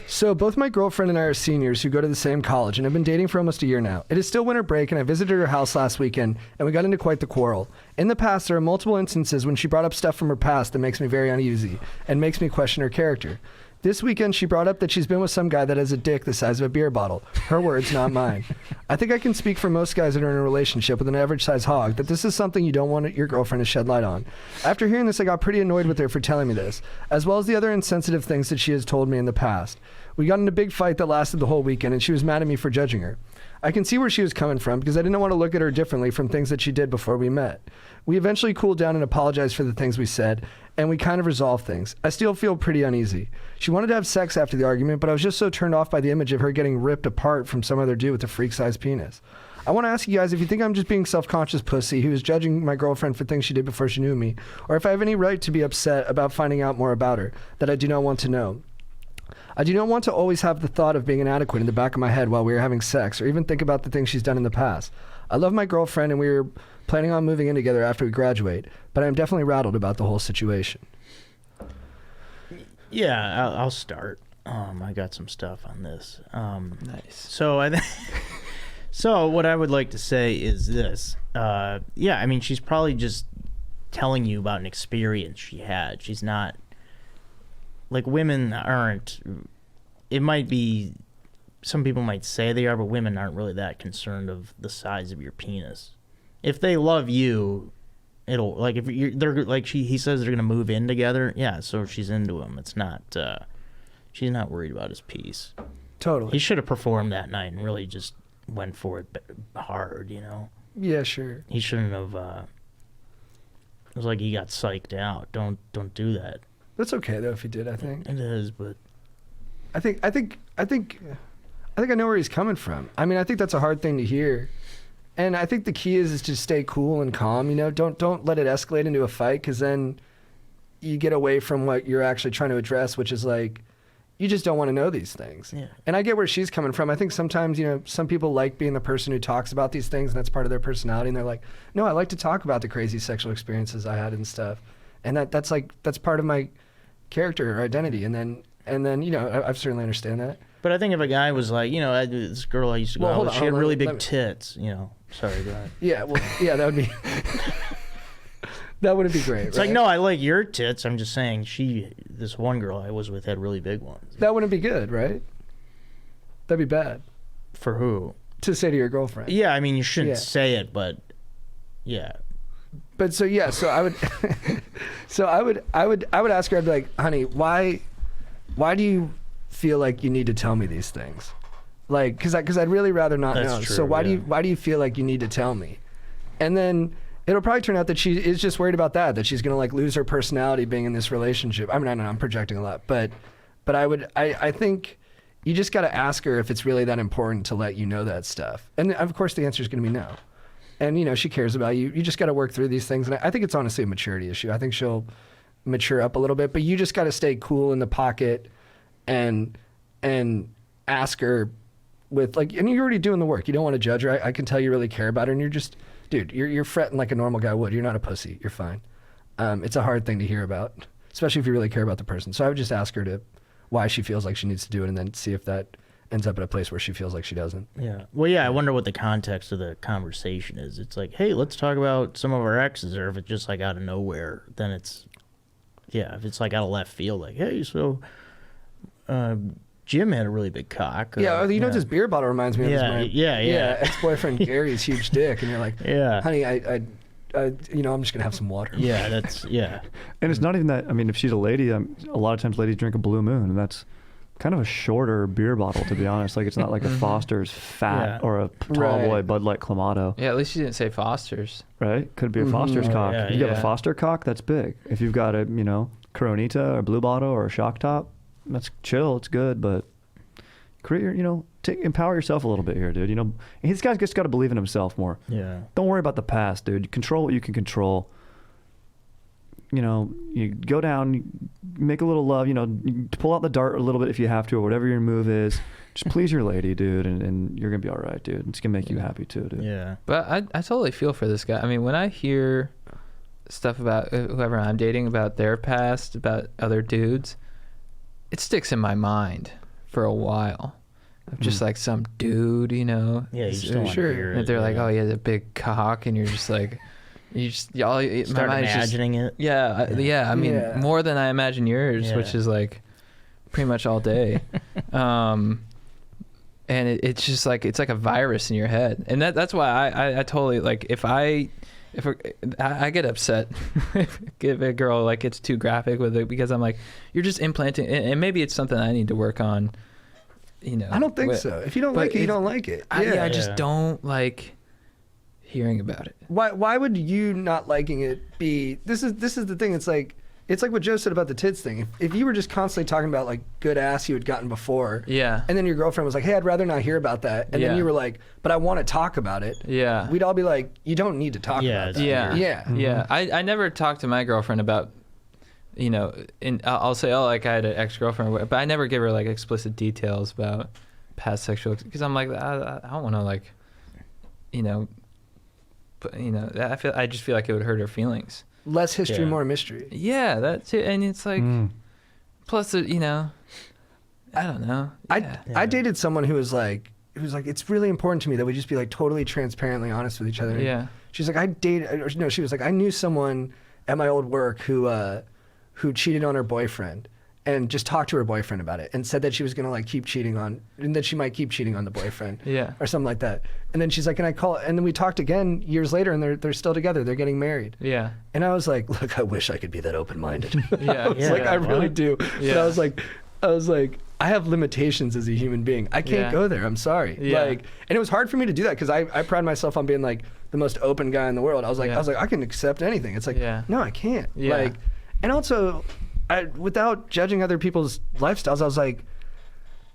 So both my girlfriend and I are seniors who go to the same college and have been dating for almost a year now. It is still winter break, and I visited her house last weekend, and we got into quite the quarrel. In the past, there are multiple instances when she brought up stuff from her past that makes me very uneasy and makes me question her character. This weekend, she brought up that she's been with some guy that has a dick the size of a beer bottle. Her words, not mine. I think I can speak for most guys that are in a relationship with an average-size hog that this is something you don't want your girlfriend to shed light on. After hearing this, I got pretty annoyed with her for telling me this, as well as the other insensitive things that she has told me in the past. We got in a big fight that lasted the whole weekend, and she was mad at me for judging her. I can see where she was coming from because I didn't want to look at her differently from things that she did before we met. We eventually cooled down and apologized for the things we said, and we kind of resolved things. I still feel pretty uneasy. She wanted to have sex after the argument, but I was just so turned off by the image of her getting ripped apart from some other dude with a freak-sized penis. I want to ask you guys if you think I'm just being self-conscious pussy who is judging my girlfriend for things she did before she knew me, or if I have any right to be upset about finding out more about her that I do not want to know. I do not want to always have the thought of being inadequate in the back of my head while we are having sex, or even think about the things she's done in the past. I love my girlfriend, and we are planning on moving in together after we graduate, but I'm definitely rattled about the whole situation. Yeah, I'll start. I got some stuff on this. Nice. So what I would like to say is this. Yeah, I mean, she's probably just telling you about an experience she had. She's not, like, women aren't, it might be, some people might say they are, but women aren't really that concerned of the size of your penis. If they love you, it'll, like, if you're, they're, like, he says they're gonna move in together, yeah, so she's into him. It's not, she's not worried about his piece. Totally. He should have performed that night and really just went for it hard, you know? Yeah, sure. He shouldn't have, it was like he got psyched out. Don't do that. That's okay though if he did, I think. It is, but I think I know where he's coming from. I mean, I think that's a hard thing to hear. And I think the key is to stay cool and calm, you know? Don't let it escalate into a fight, because then you get away from what you're actually trying to address, which is like, you just don't want to know these things. Yeah. And I get where she's coming from. I think sometimes, you know, some people like being the person who talks about these things, and that's part of their personality, and they're like, no, I like to talk about the crazy sexual experiences I had and stuff. And that's part of my character or identity. And then you know, I certainly understand that. But I think if a guy was like, you know, this girl I used to go out with, she had really big tits, you know. Sorry, go ahead. Yeah, well, yeah, that would be that wouldn't be great. It's like, no, I like your tits. I'm just saying this one girl I was with had really big ones. That wouldn't be good, right? That'd be bad. For who? To say to your girlfriend. Yeah, I mean, you shouldn't Yeah. say it, but yeah. But so yeah, so I would I would ask her, I'd be like, honey, why do you feel like you need to tell me these things? Like, because I'd really rather not That's know. true, So why yeah. do you feel like you need to tell me? And then it'll probably turn out that she is just worried about that she's gonna like lose her personality being in this relationship. I mean, I know I'm projecting a lot, but I think you just got to ask her if it's really that important to let you know that stuff. And of course the answer is gonna be no. And you know, she cares about you. You just got to work through these things. And I think it's honestly a maturity issue. I think she'll mature up a little bit, but you just got to stay cool in the pocket and ask her with like, and you're already doing the work. You don't want to judge her. I can tell you really care about her, and you're just, dude, you're fretting like a normal guy would. You're not a pussy. You're fine. It's a hard thing to hear about, especially if you really care about the person. So I would just ask her why she feels like she needs to do it, and then see if that ends up at a place where she feels like she doesn't. Yeah. Well, yeah, I wonder what the context of the conversation is. It's like, hey, let's talk about some of our exes, or if it's just like out of nowhere, then it's, yeah, if it's like out of left field, like, hey, so Jim had a really big cock. Yeah, you know what this beer bottle reminds me of? Yeah, Is yeah. ex-boyfriend Gary's huge dick, and you're like, Yeah. honey, I you know, I'm just gonna have some water. Yeah, that's, yeah. And it's not even that. I mean, if she's a lady, a lot of times ladies drink a Blue Moon, and that's kind of a shorter beer bottle, to be honest. Like, it's not like a Foster's Fat Yeah. or a Tall Boy Bud Light Clamato, Yeah, at least you didn't say Foster's. right? Could be a Foster's cock. Yeah, If you have yeah. a Foster cock, that's big. If you've got a, you know, Coronita or Blue Bottle or a Shock Top, that's chill. It's good, but create your, you know, empower yourself a little bit here, dude. You know, this guy's just got to believe in himself more. Yeah. Don't worry about the past, dude. Control what you can control. you know, you go down, you make a little love, you know, you pull out the dart a little bit if you have to, or whatever your move is. Just please your lady, dude, and you're gonna be all right, dude. It's gonna make you happy too, dude. Yeah. But I totally feel for this guy. I mean, when I hear stuff about whoever I'm dating, about their past, about other dudes, it sticks in my mind for a while. Just like some dude, you know. Yeah, you just don't want to Sure. hear And it. they're like, yeah. oh, he has a big cock, and you're just like, y'all Start my mind is just, imagining it. yeah. I mean, Yeah. more than I imagine yours, Yeah. which is like pretty much all day. And it's just like, it's like a virus in your head, and that's why I totally, like, if I get upset if a girl like gets too graphic with it, because I'm like, you're just implanting, and maybe it's something I need to work on, you know. I don't think so. If you don't but like it, you it's- don't like it. I just Yeah. don't like hearing about it. Why would you not liking it be? This is the thing. It's like what Joe said about the tits thing. If you were just constantly talking about like good ass you had gotten before, Yeah. and then your girlfriend was like, hey, I'd rather not hear about that, and Yeah. then you were like, but I want to talk about it. Yeah. We'd all be like, you don't need to talk Yeah, about it's that. Yeah. Yeah. Yeah. I never talked to my girlfriend about, you know, I'll say, oh, like I had an ex-girlfriend, but I never give her like explicit details about past sexual, because I'm like, I don't want to, like, you know, but, you know, I just feel like it would hurt her feelings. Less history, Yeah. more mystery. Yeah, that's it. And it's like, plus, you know, I don't know. Yeah. I dated someone who was like, it's really important to me that we just be like totally transparently honest with each other. And Yeah. she's like, she was like, I knew someone at my old work who cheated on her boyfriend, and just talked to her boyfriend about it and said that she was gonna like keep cheating on, and that she might keep cheating on the boyfriend. Yeah. Or something like that. And then she's like, can I call? And then we talked again years later, and they're still together. They're getting married. Yeah. And I was like, look, I wish I could be that open-minded. Yeah. It's like, I really do. Yeah. But I was like, I have limitations as a human being. I can't Yeah. go there. I'm sorry. Yeah. Like, and it was hard for me to do that because I pride myself on being like the most open guy in the world. I was like, Yeah. I can accept anything. It's like, Yeah. no, I can't. Yeah. Like, and also, without judging other people's lifestyles, I was like,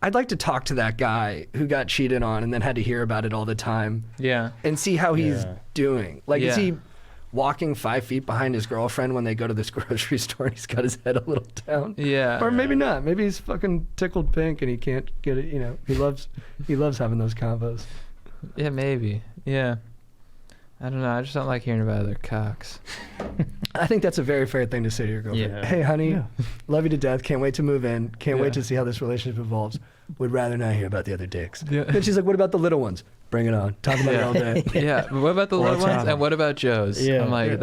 I'd like to talk to that guy who got cheated on and then had to hear about it all the time Yeah. and see how he's Yeah. doing. Like, is Yeah. he walking 5 feet behind his girlfriend when they go to this grocery store and he's got his head a little down? Yeah. Or maybe not. Maybe he's fucking tickled pink and he can't get it. You know, he loves having those combos. Yeah, maybe. Yeah. I don't know. I just don't like hearing about other cocks. I think that's a very fair thing to say to your girlfriend. Yeah. Hey, honey, Yeah. love you to death. Can't wait to move in. Can't Yeah. wait to see how this relationship evolves. Would rather not hear about the other dicks. Yeah. Then she's like, what about the little ones? Bring it on. Talk about it all day. Yeah. But what about the little ones? And what about Joe's? Yeah. I'm like, Yeah.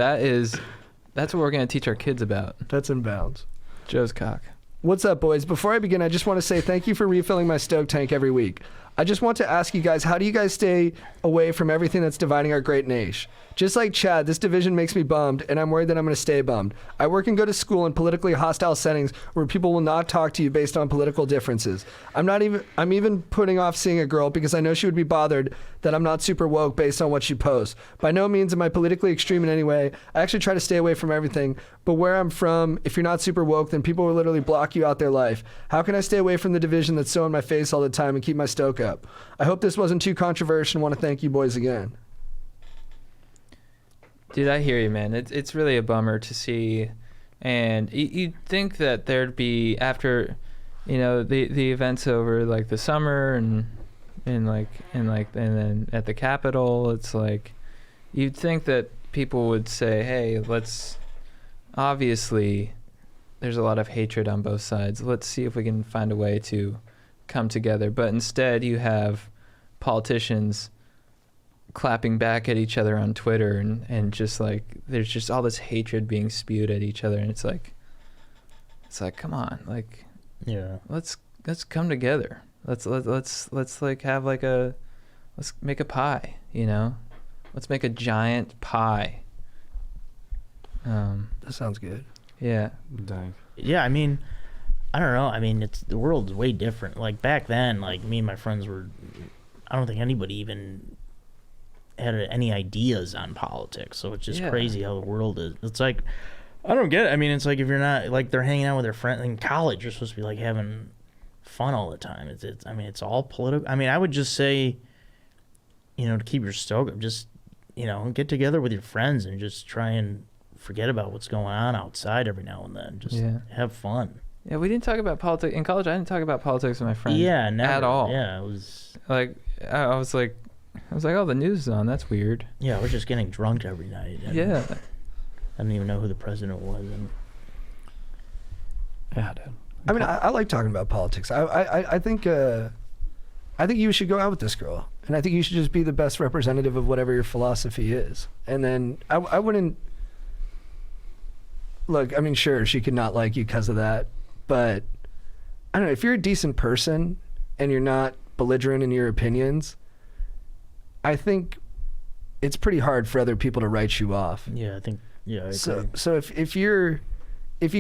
that's what we're going to teach our kids about. That's in bounds. Joe's cock. What's up, boys? Before I begin, I just want to say thank you for refilling my Stoke tank every week. I just want to ask you guys, how do you guys stay away from everything that's dividing our great nation? Just like Chad, this division makes me bummed, and I'm worried that I'm going to stay bummed. I work and go to school in politically hostile settings where people will not talk to you based on political differences. I'm even putting off seeing a girl because I know she would be bothered that I'm not super woke based on what she posts. By no means am I politically extreme in any way. I actually try to stay away from everything, but where I'm from, if you're not super woke, then people will literally block you out their life. How can I stay away from the division that's so in my face all the time and keep my stoke up? I hope this wasn't too controversial and want to thank you boys again. Dude, I hear you, man. It's really a bummer to see, and you'd think that there'd be, after, you know, the events over like the summer and then at the Capitol, it's like, you'd think that people would say, hey, obviously there's a lot of hatred on both sides. Let's see if we can find a way to come together. But instead, you have politicians clapping back at each other on Twitter, and just like, there's just all this hatred being spewed at each other, and it's like, come on, like, Yeah. let's come together. Let's like have like let's make a pie, you know? Let's make a giant pie. That sounds good. Yeah. Dang. Yeah, I mean, I don't know. I mean, the world's way different. Like back then, like me and my friends I don't think anybody even had any ideas on politics. So it's just Yeah. crazy how the world is. It's like, I don't get it. I mean, it's like if you're not, like, they're hanging out with their friends in college, you're supposed to be like having fun all the time. I mean, it's all political. I mean, I would just say, you know, to keep your stoke up, just, you know, get together with your friends and just try and forget about what's going on outside every now and then. Just have fun. Yeah, we didn't talk about politics in college. I didn't talk about politics with my friends. Yeah, never. At all. Yeah, it was like I was like, oh, the news is on. That's weird. Yeah, we're just getting drunk every night. Yeah. I didn't even know who the president was. Yeah, dude. I mean, I like talking about politics. I think you should go out with this girl, and I think you should just be the best representative of whatever your philosophy is. And then I wouldn't look. I mean, sure, she could not like you because of that, but I don't know. If you're a decent person and you're not belligerent in your opinions, I think it's pretty hard for other people to write you off. Yeah, I think. Yeah. I So if you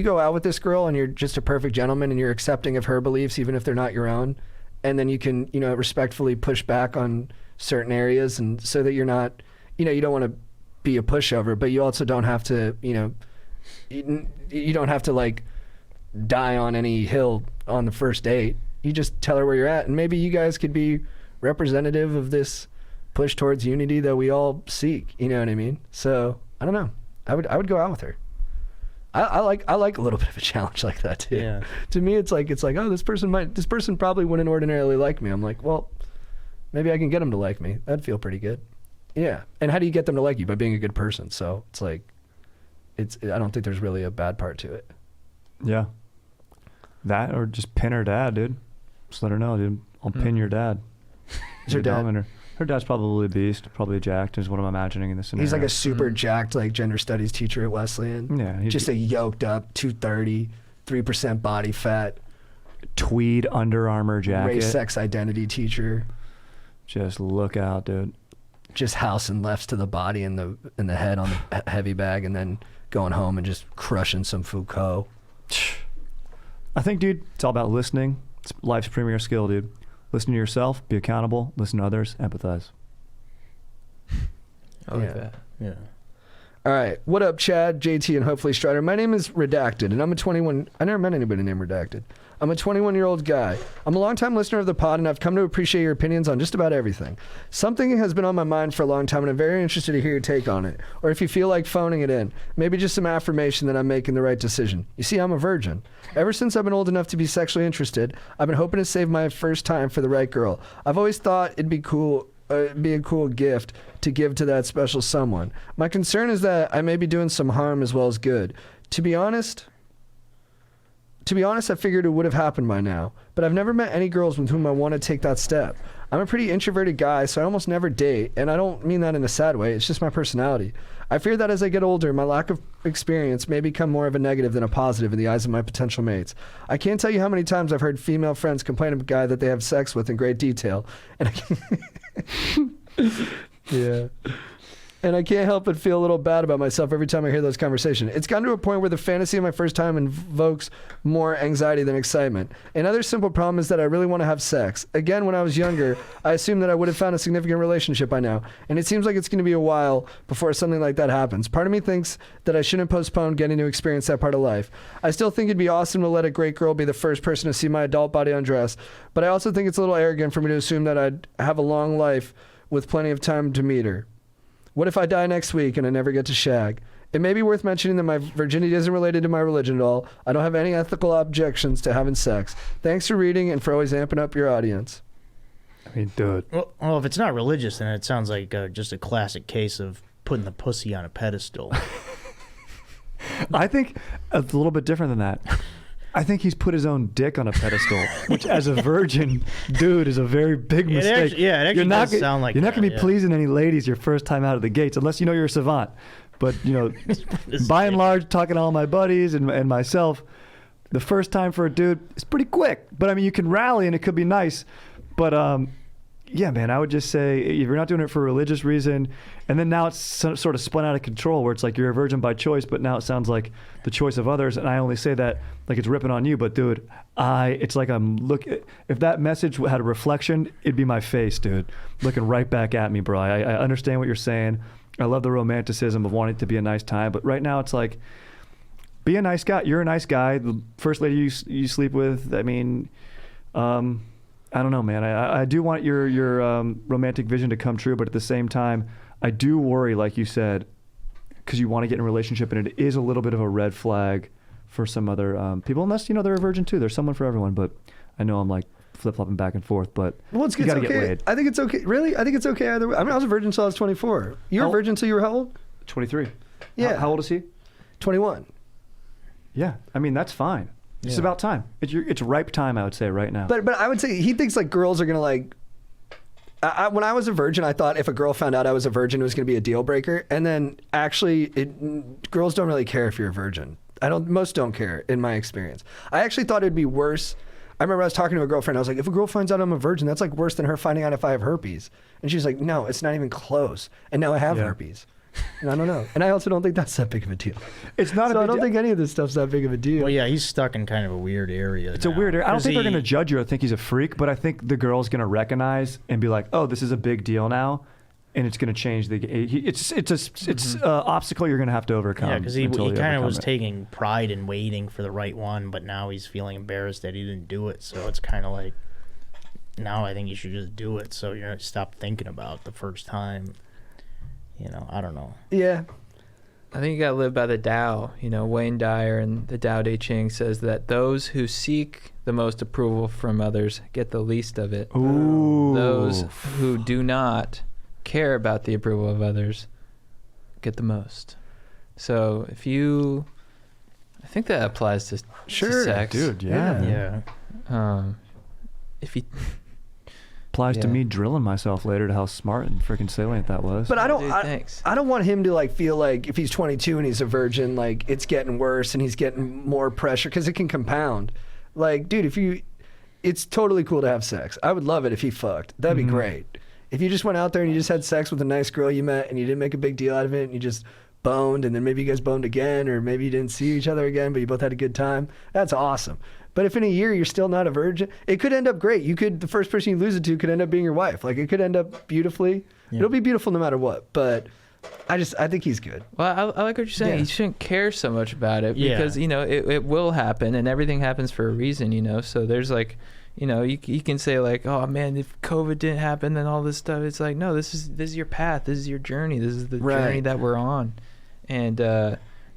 go out with this girl and you're just a perfect gentleman and you're accepting of her beliefs even if they're not your own, and then you can, respectfully push back on certain areas, and so that you're not, you don't want to be a pushover, but you also don't have to, you don't have to like die on any hill on the first date. You just tell her where you're at, and maybe you guys could be representative of this push towards unity that we all seek. You know what I mean? So I don't know. I would go out with her. I like a little bit of a challenge like that too. Yeah. To me, it's like, oh, this person probably wouldn't ordinarily like me. I'm like, well, maybe I can get them to like me. That'd feel pretty good. Yeah. And how do you get them to like you? By being a good person. So it's like, I don't think there's really a bad part to it. Yeah. That or just pin her dad, dude. Just let her know, dude. I'll pin your dad. Is her dad? Her dad's probably a beast, probably jacked, is what I'm imagining in this scenario. He's like a super jacked, like, gender studies teacher at Wesleyan. Yeah. Just a yoked up, 230, 3% body fat, tweed Under Armour jacket. race sex identity teacher. Just look out, dude. Just housing lefts to the body and the head on the heavy bag, and then going home and just crushing some Foucault. I think, dude, it's all about listening. It's life's premier skill, dude. Listen to yourself, be accountable, listen to others, empathize. I like that. Yeah. All right. What up, Chad, JT, and hopefully Strider? My name is Redacted, and I'm a 21... I never met anybody named Redacted. I'm a 21-year-old guy. I'm a longtime listener of the pod, and I've come to appreciate your opinions on just about everything. Something has been on my mind for a long time, and I'm very interested to hear your take on it, or if you feel like phoning it in. Maybe just some affirmation that I'm making the right decision. You see, I'm a virgin. Ever since I've been old enough to be sexually interested, I've been hoping to save my first time for the right girl. I've always thought it'd be cool... be a cool gift to give to that special someone. My concern is that I may be doing some harm as well as good. To be honest, I figured it would have happened by now, but I've never met any girls with whom I want to take that step. I'm a pretty introverted guy, so I almost never date, and I don't mean that in a sad way, it's just my personality. I fear that as I get older, my lack of experience may become more of a negative than a positive in the eyes of my potential mates. I can't tell you how many times I've heard female friends complain of a guy that they have sex with in great detail, and I can't help but feel a little bad about myself every time I hear those conversations. It's gotten to a point where the fantasy of my first time invokes more anxiety than excitement. Another simple problem is that I really want to have sex. Again, when I was younger, I assumed that I would have found a significant relationship by now, and it seems like it's going to be a while before something like that happens. Part of me thinks that I shouldn't postpone getting to experience that part of life. I still think it'd be awesome to let a great girl be the first person to see my adult body undressed, but I also think it's a little arrogant for me to assume that I'd have a long life with plenty of time to meet her. What if I die next week and I never get to shag? It may be worth mentioning that my virginity isn't related to my religion at all. I don't have any ethical objections to having sex. Thanks for reading and for always amping up your audience. I mean, dude. Well, if it's not religious, then it sounds like just a classic case of putting the pussy on a pedestal. I think it's a little bit different than that. I think he's put his own dick on a pedestal, which as a virgin dude is a very big mistake. It actually does sound like you're not that, going to be pleasing any ladies your first time out of the gates, unless you know you're a savant. But, by and large, talking to all my buddies and myself, the first time for a dude is pretty quick. But, I mean, you can rally and it could be nice. But, yeah, man, I would just say if you're not doing it for a religious reason, and then now it's sort of spun out of control where it's like you're a virgin by choice, but now it sounds like the choice of others. And I only say that like it's ripping on you, but dude, it's like if that message had a reflection, it'd be my face, dude, looking right back at me, bro. I understand what you're saying. I love the romanticism of wanting it to be a nice time, but right now it's like, be a nice guy. You're a nice guy. The first lady you sleep with, I mean, I don't know, man. I do want your romantic vision to come true, but at the same time, I do worry, like you said, because you want to get in a relationship, and it is a little bit of a red flag for some other people, unless they're a virgin too. There's someone for everyone, but I know I'm like flip-flopping back and forth, but Well, it's you gotta okay. get laid. I think it's okay. Really? I think it's okay either way. I mean, I was a virgin until I was 24. You were a How- virgin until you were how old? 23. Yeah. How old is he? 21. Yeah. I mean, that's fine. It's Yeah. about time. It's ripe time, I would say, right now. But I would say he thinks like girls are gonna like. When I was a virgin, I thought if a girl found out I was a virgin, it was gonna be a deal breaker. And then actually, girls don't really care if you're a virgin. Most don't care in my experience. I actually thought it'd be worse. I remember I was talking to a girlfriend. I was like, if a girl finds out I'm a virgin, that's like worse than her finding out if I have herpes. And she's like, no, it's not even close. And now I have Yeah. herpes. And I don't know. And I also don't think that's that big of a deal. It's not So a I big don't deal. think any of this stuff's that big of a deal. Well, yeah, he's stuck in kind of a weird area. It's a weird area. I don't 'Cause think they're he- going to judge you or think he's a freak, but I think the girl's going to recognize and be like, "Oh, this is a big deal now," and it's going to change the. It's an obstacle you're going to have to overcome. Yeah, because he until you kind of overcome was it. taking pride in waiting for the right one, but now he's feeling embarrassed that he didn't do it. So it's kind of like, now I think you should just do it. So you stop thinking about the first time. I don't know. Yeah. I think you gotta live by the Tao. Wayne Dyer and the Tao Te Ching says that those who seek the most approval from others get the least of it. Ooh. Those who do not care about the approval of others get the most. So I think that applies to Sure, sex, dude. Yeah. Yeah. If you Applies to Yeah. me drilling myself later to how smart and freaking salient that was. But I don't. Dude, I, thanks. I don't want him to like feel like if he's 22 and he's a virgin, like it's getting worse and he's getting more pressure because it can compound. Like, dude, it's totally cool to have sex. I would love it if he fucked. That'd be great. If you just went out there and you just had sex with a nice girl you met and you didn't make a big deal out of it and you just boned and then maybe you guys boned again or maybe you didn't see each other again but you both had a good time, that's awesome. But if in a year you're still not a virgin, it could end up great. The first person you lose it to could end up being your wife. Like it could end up beautifully. Yeah. It'll be beautiful no matter what. But I think he's good. Well, I like what you're saying. Yeah. You shouldn't care so much about it Yeah. because it will happen and everything happens for a reason. So there's like, you can say like, oh man, if COVID didn't happen, then all this stuff. It's like, no, this is your path. This is your journey. This is the journey Right. that we're on. And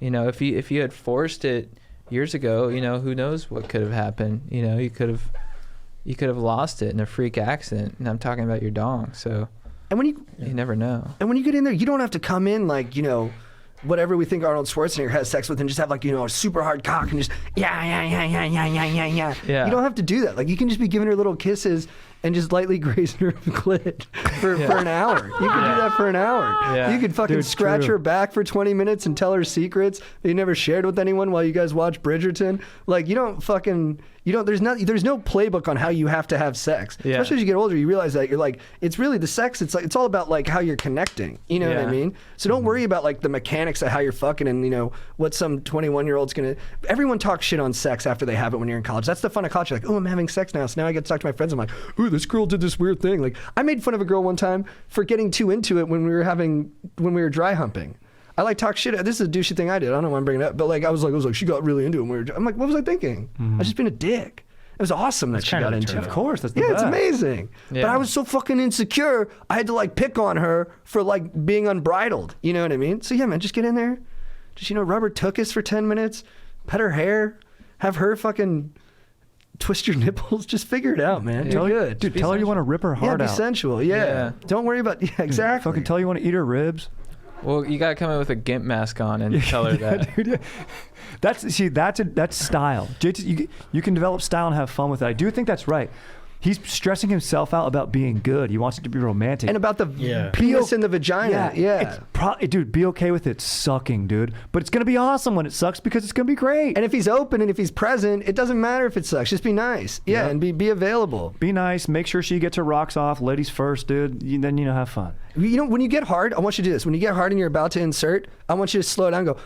if you had forced it years ago, who knows what could have happened. You could have lost it in a freak accident. And I'm talking about your dong. So And when you never know. you get in there, you don't have to come in like, whatever we think Arnold Schwarzenegger has sex with and just have like, a super hard cock and just yeah. Yeah. You don't have to do that. Like you can just be giving her little kisses and just lightly grazing her clit for an hour. You can do that for an hour. Yeah. You could fucking Dude, scratch true. her back for 20 minutes and tell her secrets that you never shared with anyone while you guys watch Bridgerton. Like there's no playbook on how you have to have sex. Yeah. Especially as you get older, you realize that you're like, it's really the sex. It's all about like how you're connecting. You know what I Yeah. mean? So don't worry about like the mechanics of how you're fucking and what some 21-year-old's gonna. Everyone talks shit on sex after they have it when you're in college. That's the fun of college. You're like, oh, I'm having sex now, so now I get to talk to my friends. I'm like, ooh, this girl did this weird thing. Like I made fun of a girl one time for getting too into it when we were dry humping. I like talk shit. This is a douchey thing I did. I don't know why I'm bringing it up, but like I was like, she got really into it. When I'm like, what was I thinking? I was just being a dick. It was awesome that she kind got of a into turn it. on. Of course, that's the Yeah, best. it's amazing. But Yeah. I was so fucking insecure. I had to like pick on her for like being unbridled. You know what I mean? So yeah, man, just get in there. Just rub her tuchus for 10 minutes, pet her hair, have her fucking twist your nipples. Just figure it out, man. Tell You're her, good. dude, tell her you want to rip her Yeah, heart be out. sensual. Yeah. Yeah. Don't worry about. Yeah, exactly. Fucking tell her you want to eat her ribs. Well, you gotta come in with a gimp mask on and tell her that. Dude, yeah. That's style. You can develop style and have fun with it. I do think that's right. He's stressing himself out about being good. He wants it to be romantic. And about the Yeah. penis in the vagina. Yeah. Dude, be okay with it sucking, dude. But it's gonna be awesome when it sucks because it's gonna be great. And if he's open and if he's present, it doesn't matter if it sucks. Just be nice. Yeah, Yeah. and be available. Be nice. Make sure she gets her rocks off. Ladies first, dude. Then have fun. When you get hard, I want you to do this. When you get hard and you're about to insert, I want you to slow down and go,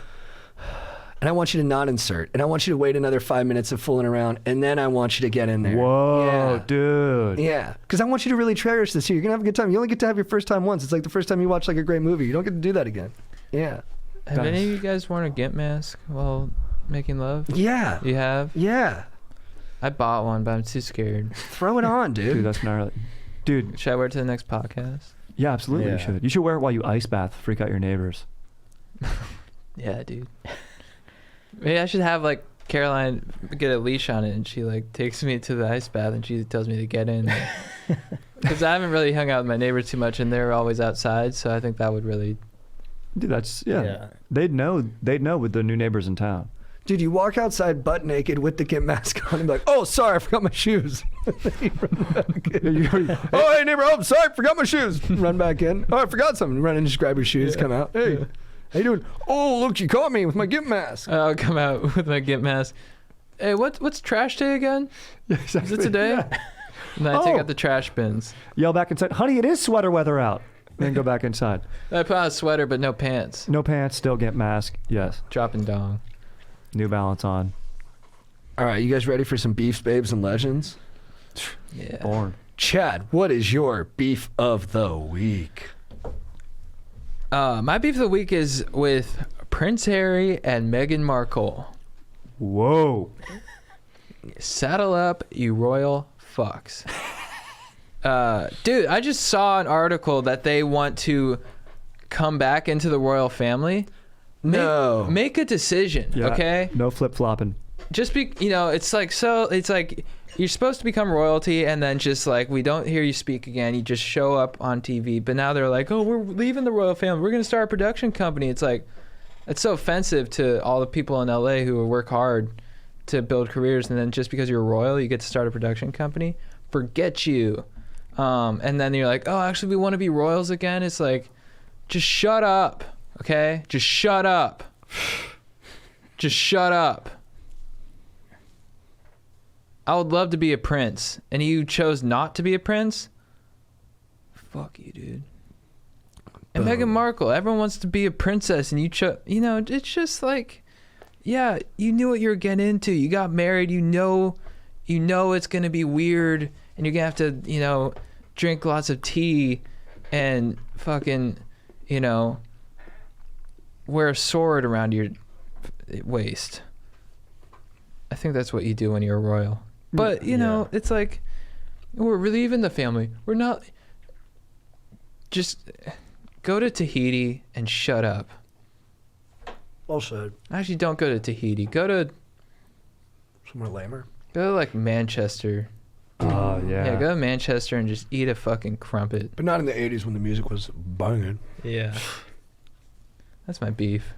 and I want you to not insert. And I want you to wait another 5 minutes of fooling around. And then I want you to get in there. Whoa, Yeah. dude. Yeah, because I want you to really cherish this. You're gonna have a good time. You only get to have your first time once. It's like the first time you watch like a great movie. You don't get to do that again. Yeah, Have any of you guys worn a gimp mask while making love? yeah, You have? yeah. I bought one, but I'm too scared. Throw it on, dude. Dude, that's gnarly. Dude, Should I wear it to the next podcast? yeah, absolutely. Yeah. You should. You should wear it while you ice bath. Freak out your neighbors. Yeah, dude. Maybe I should have like Caroline get a leash on it, and she like takes me to the ice bath, and she tells me to get in. Because I haven't really hung out with my neighbors too much, and they're always outside, so I think that would really. Dude, that's They'd know with the new neighbors in town. Dude, you walk outside butt naked with the gimp mask on and be like, oh, sorry, I forgot my shoes. You run back in. Oh, hey, neighbor, oh, sorry, forgot my shoes. Run back in. Oh, I forgot something. Run in, just grab your shoes, come out. Hey, how you doing? Oh, look, you caught me with my gimp mask. I'll come out with my gimp mask. Hey, what's trash day again? Yeah, exactly. Is it today? Yeah. And then I take out the trash bins. Yell back inside, honey, it is sweater weather out. Then go back inside. I put on a sweater, but no pants. No pants, still get mask. Yes. Dropping dong. New Balance on. All right, you guys ready for some beefs, babes, and legends? Yeah. Born. Chad, what is your beef of the week? My beef of the week is with Prince Harry and Meghan Markle. Whoa. Saddle up, you royal fucks. Dude, I just saw an article that they want to come back into the royal family. Make a decision, Yeah, okay? No flip-flopping. Just be, it's like you're supposed to become royalty, and then just like we don't hear you speak again. You just show up on TV, but now they're like, oh, we're leaving the royal family. We're gonna start a production company. It's like, it's so offensive to all the people in LA who work hard to build careers, and then just because you're royal, you get to start a production company. Forget you. And then you're like, oh, actually, we want to be royals again. It's like, just shut up, okay? Just shut up. Just shut up. I would love to be a prince, and you chose not to be a prince? Fuck you, dude. And Meghan Markle, everyone wants to be a princess, and you chose, it's just like, yeah, you knew what you were getting into. You got married, you know it's going to be weird, and you're going to have to, drink lots of tea and fucking, wear a sword around your waist. I think that's what you do when you're a royal. But, it's like, we're leaving the family. We're not. Just go to Tahiti and shut up. Well said. Actually, don't go to Tahiti. Go to Somewhere lamer. Go to like Manchester. Yeah. Yeah, go to Manchester and just eat a fucking crumpet. But not in the 80s when the music was banging. Yeah. That's my beef.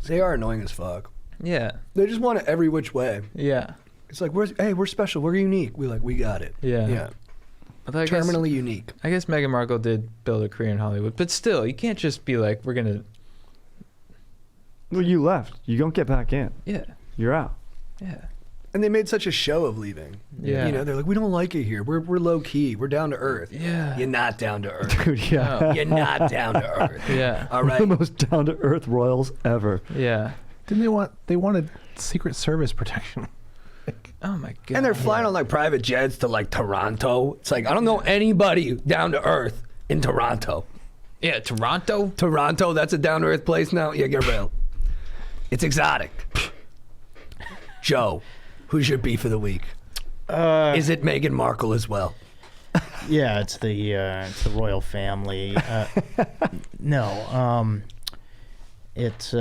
They are annoying as fuck. Yeah. They just want it every which way. Yeah. It's like, we're special. We're unique. We got it. Yeah. Yeah. Although Terminally unique. I guess Meghan Markle did build a career in Hollywood. But still, you can't just be like, we're going to... Well, you left. You don't get back in. Yeah. You're out. Yeah. And they made such a show of leaving. Yeah. They're like, we don't like it here. We're low key. We're down to earth. Yeah. You're not down to earth. Dude, yeah. No. You're not down to earth. Yeah. All The right. most down-to-earth royals ever. Yeah. Didn't they wanted Secret Service protection? Oh my God. And they're flying on like private jets to like Toronto. It's like, I don't know anybody down to earth in Toronto. Yeah, Toronto? Toronto, that's a down to earth place now? Yeah, get real. It's exotic. Joe, who's your beef of the week? Is it Meghan Markle as well? Yeah, it's the royal family. No, it's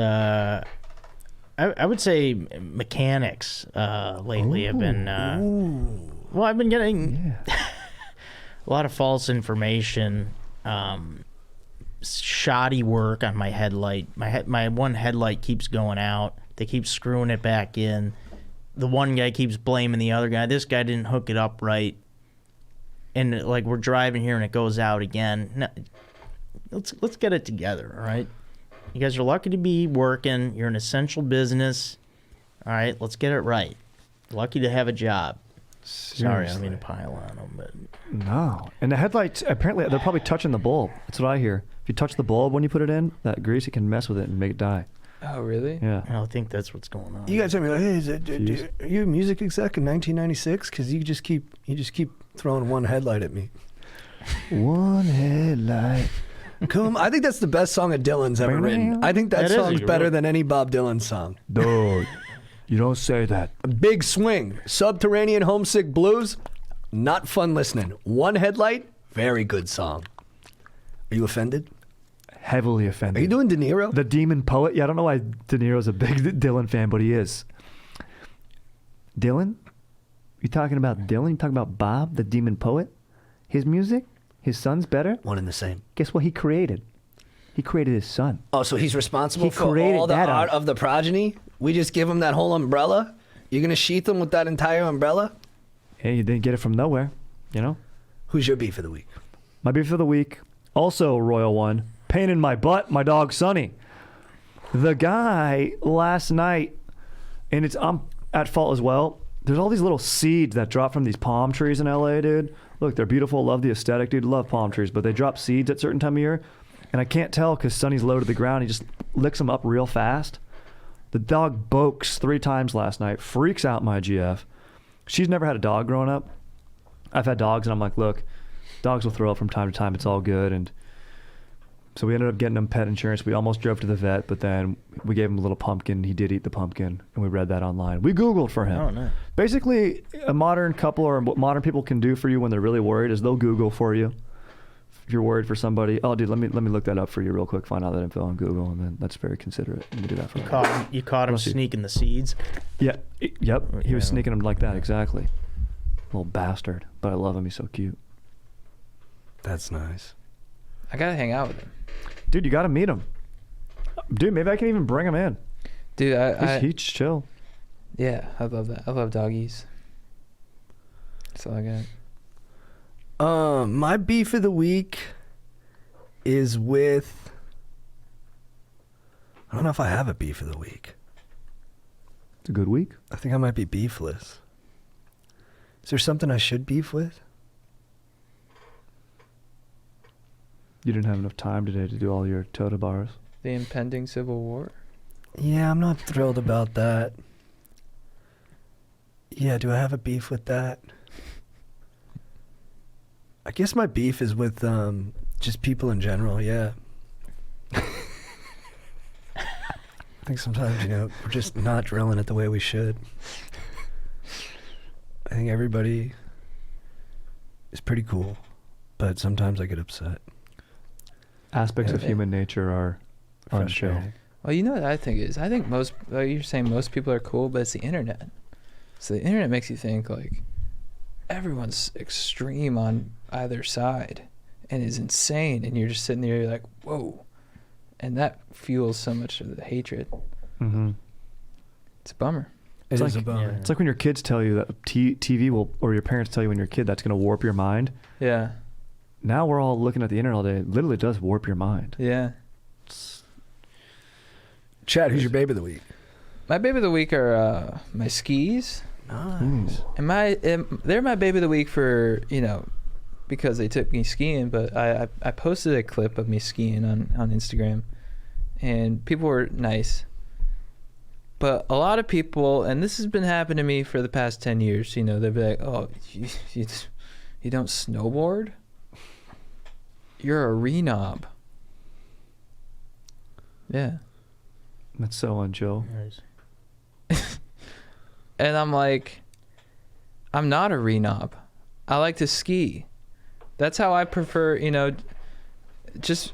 I would say mechanics lately have been well, I've been getting a lot of false information, shoddy work on my headlight. My one headlight keeps going out. They keep screwing it back in. The one guy keeps blaming the other guy. This guy didn't hook it up right. And like we're driving here and it goes out again. No, let's get it together, all right? You guys are lucky to be working. You're an essential business. All right, let's get it right. Lucky to have a job. Sorry, I don't mean to pile on them, but No. And the headlights, apparently, they're probably touching the bulb. That's what I hear. If you touch the bulb when you put it in, that grease, it can mess with it and make it die. Oh, really? Yeah. I don't think that's what's going on. You guys tell me, like, hey, Fuse. are you a music exec in 1996? Because you just keep throwing one headlight at me. One headlight. Cool. I think that's the best song of Dylan's ever written. I think that That is song's a better real- than any Bob Dylan song. Dude, you don't say that. Big Swing, Subterranean Homesick Blues, not fun listening. One Headlight, very good song. Are you offended? heavily offended. Are you doing De Niro? The Demon Poet? Yeah, I don't know why De Niro's a big Dylan fan, but he is. Dylan? You talking about Dylan? You talking about Bob, the Demon Poet? His music? His son's better? One and the same. Guess what he created? He created his son. Oh, so he's responsible He for created all the that art art. of the progeny? We just give him that whole umbrella? You're going to sheath him with that entire umbrella? Hey, you didn't get it from nowhere, you know? Who's your beef of the week? My beef of the week, also a royal one. Pain in my butt, my dog Sonny. The guy last night, and I'm at fault as well. There's all these little seeds that drop from these palm trees in LA, dude. Look, they're beautiful. Love the aesthetic, dude. Love palm trees, but they drop seeds at certain time of year, and I can't tell because Sonny's low to the ground. He just licks them up real fast. The dog bokes 3 times last night. Freaks out my GF. She's never had a dog growing up. I've had dogs, and I'm like, look, dogs will throw up from time to time. It's all good. And so we ended up getting him pet insurance. We almost drove to the vet, but then we gave him a little pumpkin. He did eat the pumpkin, and we read that online. We Googled for him. Oh, no. Basically, a modern couple or what modern people can do for you when they're really worried is they'll Google for you. If you're worried for somebody, oh, dude, let me look that up for you real quick, find out that info on Google, and then that's very considerate. You can do that for me. You caught him Bless you. sneaking the seeds. Yeah, yep. He was Yeah. sneaking them like that, exactly. Little bastard, but I love him. He's so cute. That's nice. I gotta hang out with him, Dude, you got to meet him. Dude, maybe I can even bring him in. dude. He's chill. Yeah, I love that. I love doggies. That's all I got. My beef of the week is with... I don't know if I have a beef of the week. It's a good week. I think I might be beefless. Is there something I should beef with? You didn't have enough time today to do all your Toda bars. The impending civil war. Yeah, I'm not thrilled about that. Yeah, do I have a beef with that? I guess my beef is with just people in general, yeah. I think sometimes, we're just not drilling it the way we should. I think everybody is pretty cool, but sometimes I get upset. Aspects of Yeah. human nature are unchill. Frustrating. Well, you know what I think is? I think most, like you're saying most people are cool, but it's the internet. So the internet makes you think like everyone's extreme on either side and is insane, and you're just sitting there, you're like, whoa. And that fuels so much of the hatred. Mm-hmm. It's a bummer. It It's is like- a bummer. It's like when your kids tell you that TV will, or your parents tell you when you're a kid that's going to warp your mind. Yeah. Now we're all looking at the internet all day. It literally does warp your mind. Yeah. Chad, who's your babe of the week? My baby of the week are my skis. Nice. And they're my baby of the week for, because they took me skiing, but I posted a clip of me skiing on Instagram, and people were nice. But a lot of people, and this has been happening to me for the past 10 years, they'll be like, oh, you don't snowboard? You're a renob. Yeah. That's so unchill. And I'm like, I'm not a renob. I like to ski. That's how I prefer, just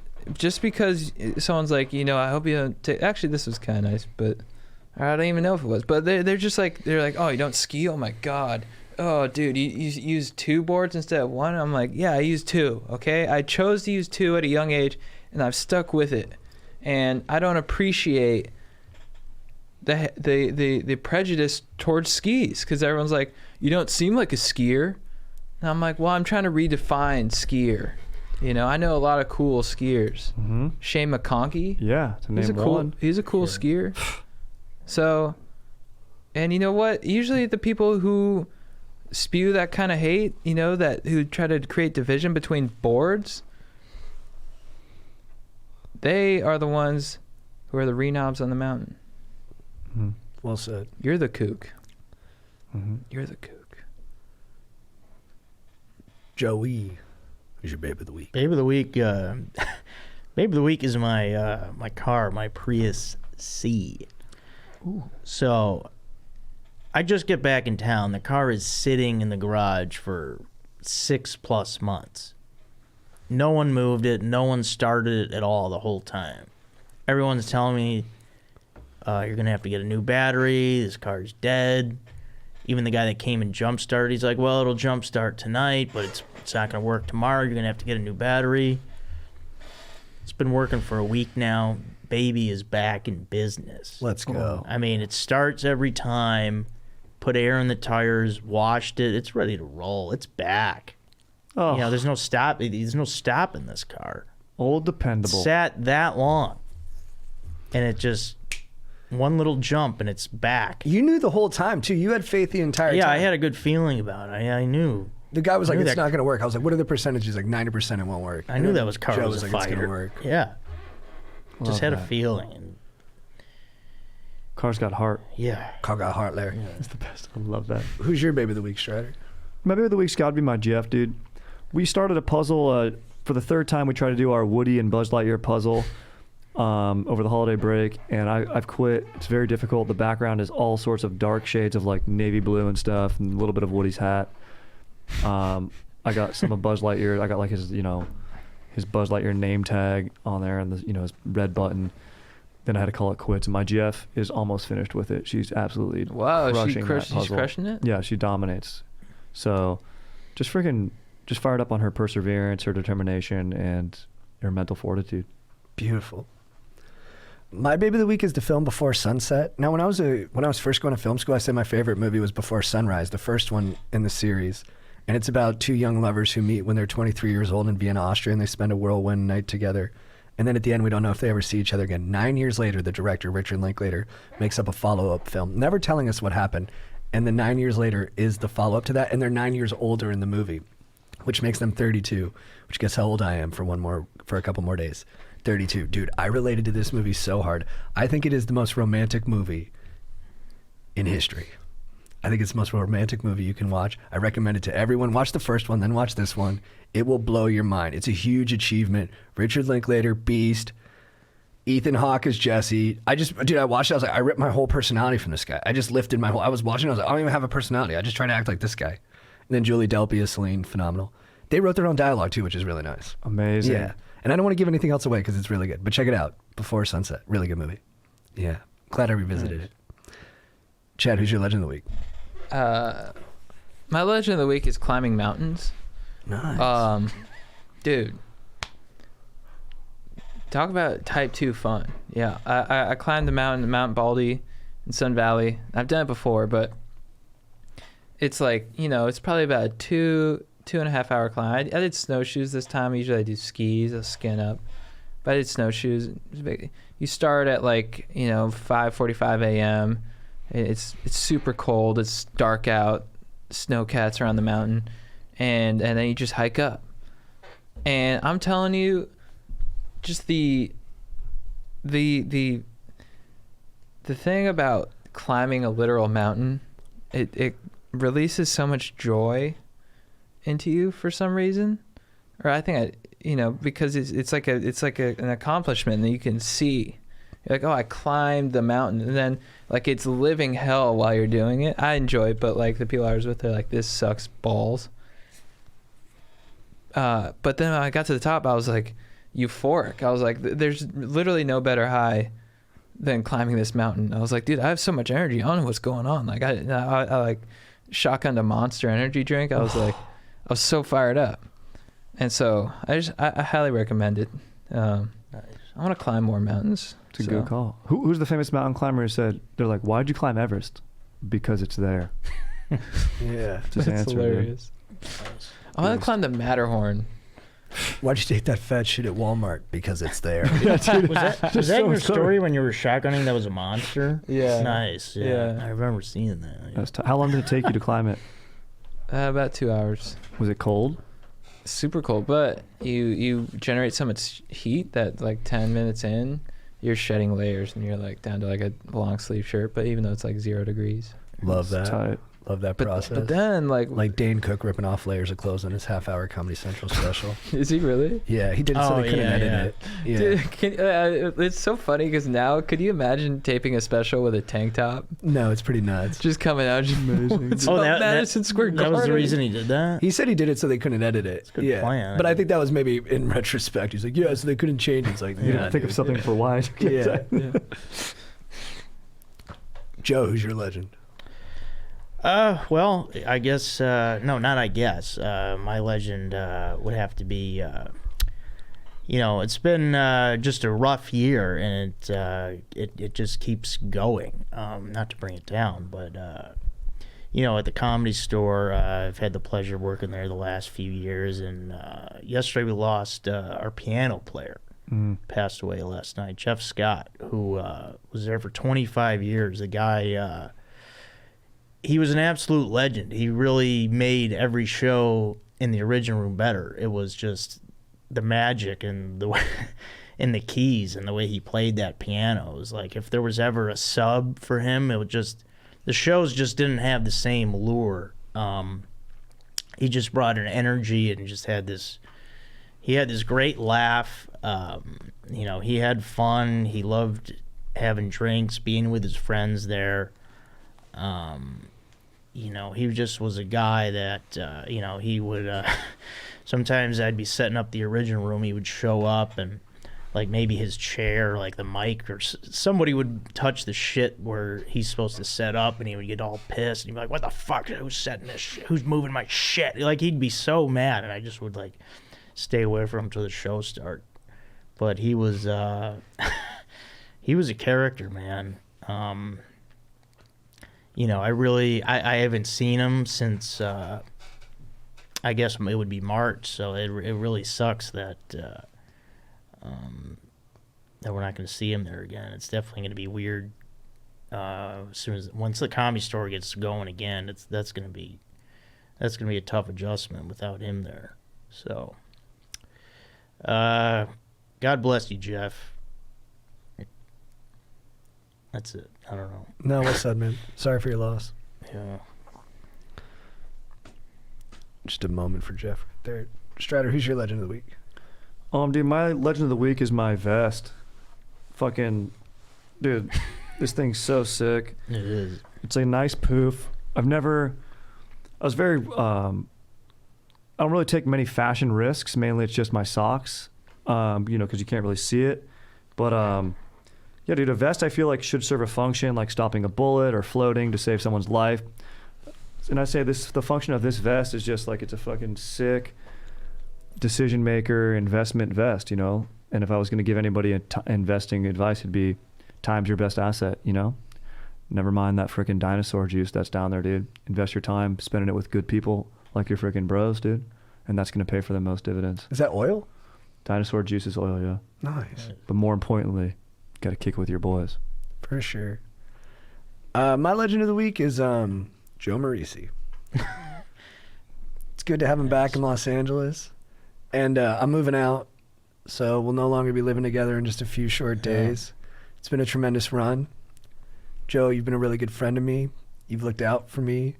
because someone's like, I hope you don't take, actually this was kind of nice, but I don't even know if it was, but they're just like, oh, you don't ski? Oh my God. Oh dude, you use 2 boards instead of 1? I'm like, yeah, I use 2. Okay. I chose to use 2 at a young age, and I've stuck with it. And I don't appreciate the prejudice towards skis, because everyone's like, you don't seem like a skier. And I'm like, well, I'm trying to redefine skier. I know a lot of cool skiers. Mm-hmm. Shane McConkey. Yeah, to name one. He's a cool skier. So, and you know what? Usually the people who spew that kind of hate, who try to create division between boards, they are the ones who are the renobs on the mountain. Mm-hmm. Well said. You're the kook. Mm-hmm. You're the kook. Joey, who's your babe of the week? Babe of the week. Babe of the week is my my car, my Prius C. Ooh. So, I just get back in town. The car is sitting in the garage for 6+ months. No one moved it. No one started it at all the whole time. Everyone's telling me, you're going to have to get a new battery. This car's dead. Even the guy that came and jump-started, he's like, well, it'll jump-start tonight, but it's not going to work tomorrow. You're going to have to get a new battery. It's been working for a week now. Baby is back in business. Let's go. I mean, it starts every time. Put air in the tires, washed it. It's ready to roll. It's back. Oh, You know, there's no stop. There's no stopping this car. old It dependable. sat that long, and it just one little jump and it's back. You knew the whole time too. You had faith the entire Yeah, time. I had a good feeling about it. I knew. The guy was I like, knew "It's that- not going to work." I was like, "What are the percentages?" Like 90% it won't work. I knew that was car Joe was was a like, "It's fighter. going to work." Yeah, Love just had a that. feeling. And Car's got heart. yeah, Car got heart, Larry. It's the best. I love that. Who's your baby of the week, Strider? My baby of the week's got to be my Jeff, dude. We started a puzzle for the third time. We tried to do our Woody and Buzz Lightyear puzzle over the holiday break, and I've quit. It's very difficult. The background is all sorts of dark shades of like navy blue and stuff, and a little bit of Woody's hat. I got some of Buzz Lightyear. I got like his Buzz Lightyear name tag on there, and his red button. Then I had to call it quits. And my GF is almost finished with it. She's absolutely Wow, crushing that she's puzzle. crushing it. Yeah, she dominates. So, just fired up on her perseverance, her determination, and her mental fortitude. Beautiful. My baby of the week is the film Before Sunset. Now, when I was first going to film school, I said my favorite movie was Before Sunrise, the first one in the series. And it's about two young lovers who meet when they're 23 years old in Vienna, Austria, and they spend a whirlwind night together. And then at the end, we don't know if they ever see each other again. 9 years later, the director, Richard Linklater, makes up a follow-up film, never telling us what happened. And then 9 years later is the follow-up to that, and they're 9 years older in the movie, which makes them 32, which guess how old I am for a couple more days. 32. Dude, I related to this movie so hard. I think it is the most romantic movie in history. I think it's the most romantic movie you can watch. I recommend it to everyone. Watch the first one, then watch this one. It will blow your mind. It's a huge achievement. Richard Linklater, Beast. Ethan Hawke as Jesse. I watched it. I was like, I ripped my whole personality from this guy. I just lifted my whole. I was watching. I was like, I don't even have a personality. I just try to act like this guy. And then Julie Delpy as Celine, phenomenal. They wrote their own dialogue too, which is really nice. Amazing. Yeah. And I don't want to give anything else away because it's really good. But check it out. Before Sunset. Really good movie. Yeah. Glad I revisited it. Chad, who's your legend of the week? My legend of the week is climbing mountains. Nice. Dude, talk about type 2 fun. Yeah, I climbed the mountain, Mount Baldy in Sun Valley. I've done it before, but it's like, it's probably about a 2.5 hour climb. I did snowshoes this time. Usually I do skis, I'll skin up. But I did snowshoes. You start at 5:45 a.m. It's super cold. It's dark out. Snowcats around the mountain, and then you just hike up. And I'm telling you, just the thing about climbing a literal mountain, it releases so much joy into you for some reason, or I think because it's like an accomplishment that you can see. You're like, oh, I climbed the mountain, and then it's living hell while you're doing it. I enjoy it, but the people I was with, they're like, this sucks balls. But then when I got to the top, I was like euphoric. I was like, there's literally no better high than climbing this mountain. I was like, dude, I have so much energy. I don't know what's going on. I shotgunned a Monster energy drink. I was I was so fired up. And so I highly recommend it. I want to climb more mountains. It's a good call. Who's the famous mountain climber who said, they're like, why'd you climb Everest? Because it's there. Yeah. It's his That's answer, hilarious. I want to climb the Matterhorn. Why'd you take that fat shit at Walmart? Because it's there. Was that your story when you were shotgunning? That was a monster. Yeah. Nice. Yeah. I remember seeing that. Yeah. How long did it take you to climb it? About 2 hours. Was it cold? Super cold, but you generate so much heat that 10 minutes in, you're shedding layers and you're down to a long sleeve shirt, but even though it's 0 degrees. Love that. Tight. Love that process. But then, like Dane Cook ripping off layers of clothes on his half-hour Comedy Central special. is he really? Yeah, he did it so they couldn't edit it. Yeah. Dude, it's so funny because now, could you imagine taping a special with a tank top? No, it's pretty nuts. Just coming out, just amazing. Oh, Madison Square Garden. That was the reason he did that? He said he did it so they couldn't edit it. a good plan. But I think that was maybe in retrospect. He's like, yeah, so they couldn't change it. It's like, You yeah, know, think of dude. something for why. Yeah. Joe, who's your legend? Well, I guess no, not I guess. My legend would have to be. It's been just a rough year, and it just keeps going. Not to bring it down, but at the Comedy Store, I've had the pleasure of working there the last few years, and yesterday we lost our piano player. Passed away last night, Jeff Scott, who was there for 25 years. The guy, he was an absolute legend. He really made every show in the original room better. It was just the magic and the way, and the keys and the way he played that piano. It was like if there was ever a sub for him, it would just, the shows just didn't have the same lure. He just brought an energy and just had this. He had this great laugh. He had fun. He loved having drinks, being with his friends there. He just was a guy that, he would, sometimes I'd be setting up the original room. He would show up and like maybe his chair, like the mic or somebody would touch the shit where he's supposed to set up, and he would get all pissed and he'd be like, what the fuck? Who's setting this shit? Who's moving my shit? Like he'd be so mad, and I just would like stay away from him till the show start. But he was he was a character, man. I haven't seen him since I guess it would be March, so it really sucks that that we're not going to see him there again. It's definitely going to be weird once the Comedy Store gets going again. That's going to be a tough adjustment without him there. So God bless you, Jeff. That's it. I don't know. No, well said, man. Sorry for your loss. Yeah. Just a moment for Jeff there. Strider, who's your legend of the week? Dude, my legend of the week is my vest. Fucking, dude, this thing's so sick. It is. It's a nice poof. I was very, I don't really take many fashion risks. Mainly it's just my socks, because you can't really see it. But, yeah, dude, a vest I feel like should serve a function, like stopping a bullet or floating to save someone's life. And I say the function of this vest is just like it's a fucking sick decision maker investment vest, And if I was going to give anybody investing advice, it'd be time's your best asset, Never mind that freaking dinosaur juice that's down there, dude. Invest your time spending it with good people like your freaking bros, dude. And that's going to pay for the most dividends. Is that oil? Dinosaur juice is oil, yeah. Nice. But more importantly, got to kick it with your boys. For sure. My legend of the week is Joe Marrese. It's good to have him back in Los Angeles. And I'm moving out, so we'll no longer be living together in just a few short days. It's been a tremendous run. Joe, you've been a really good friend to me. You've looked out for me,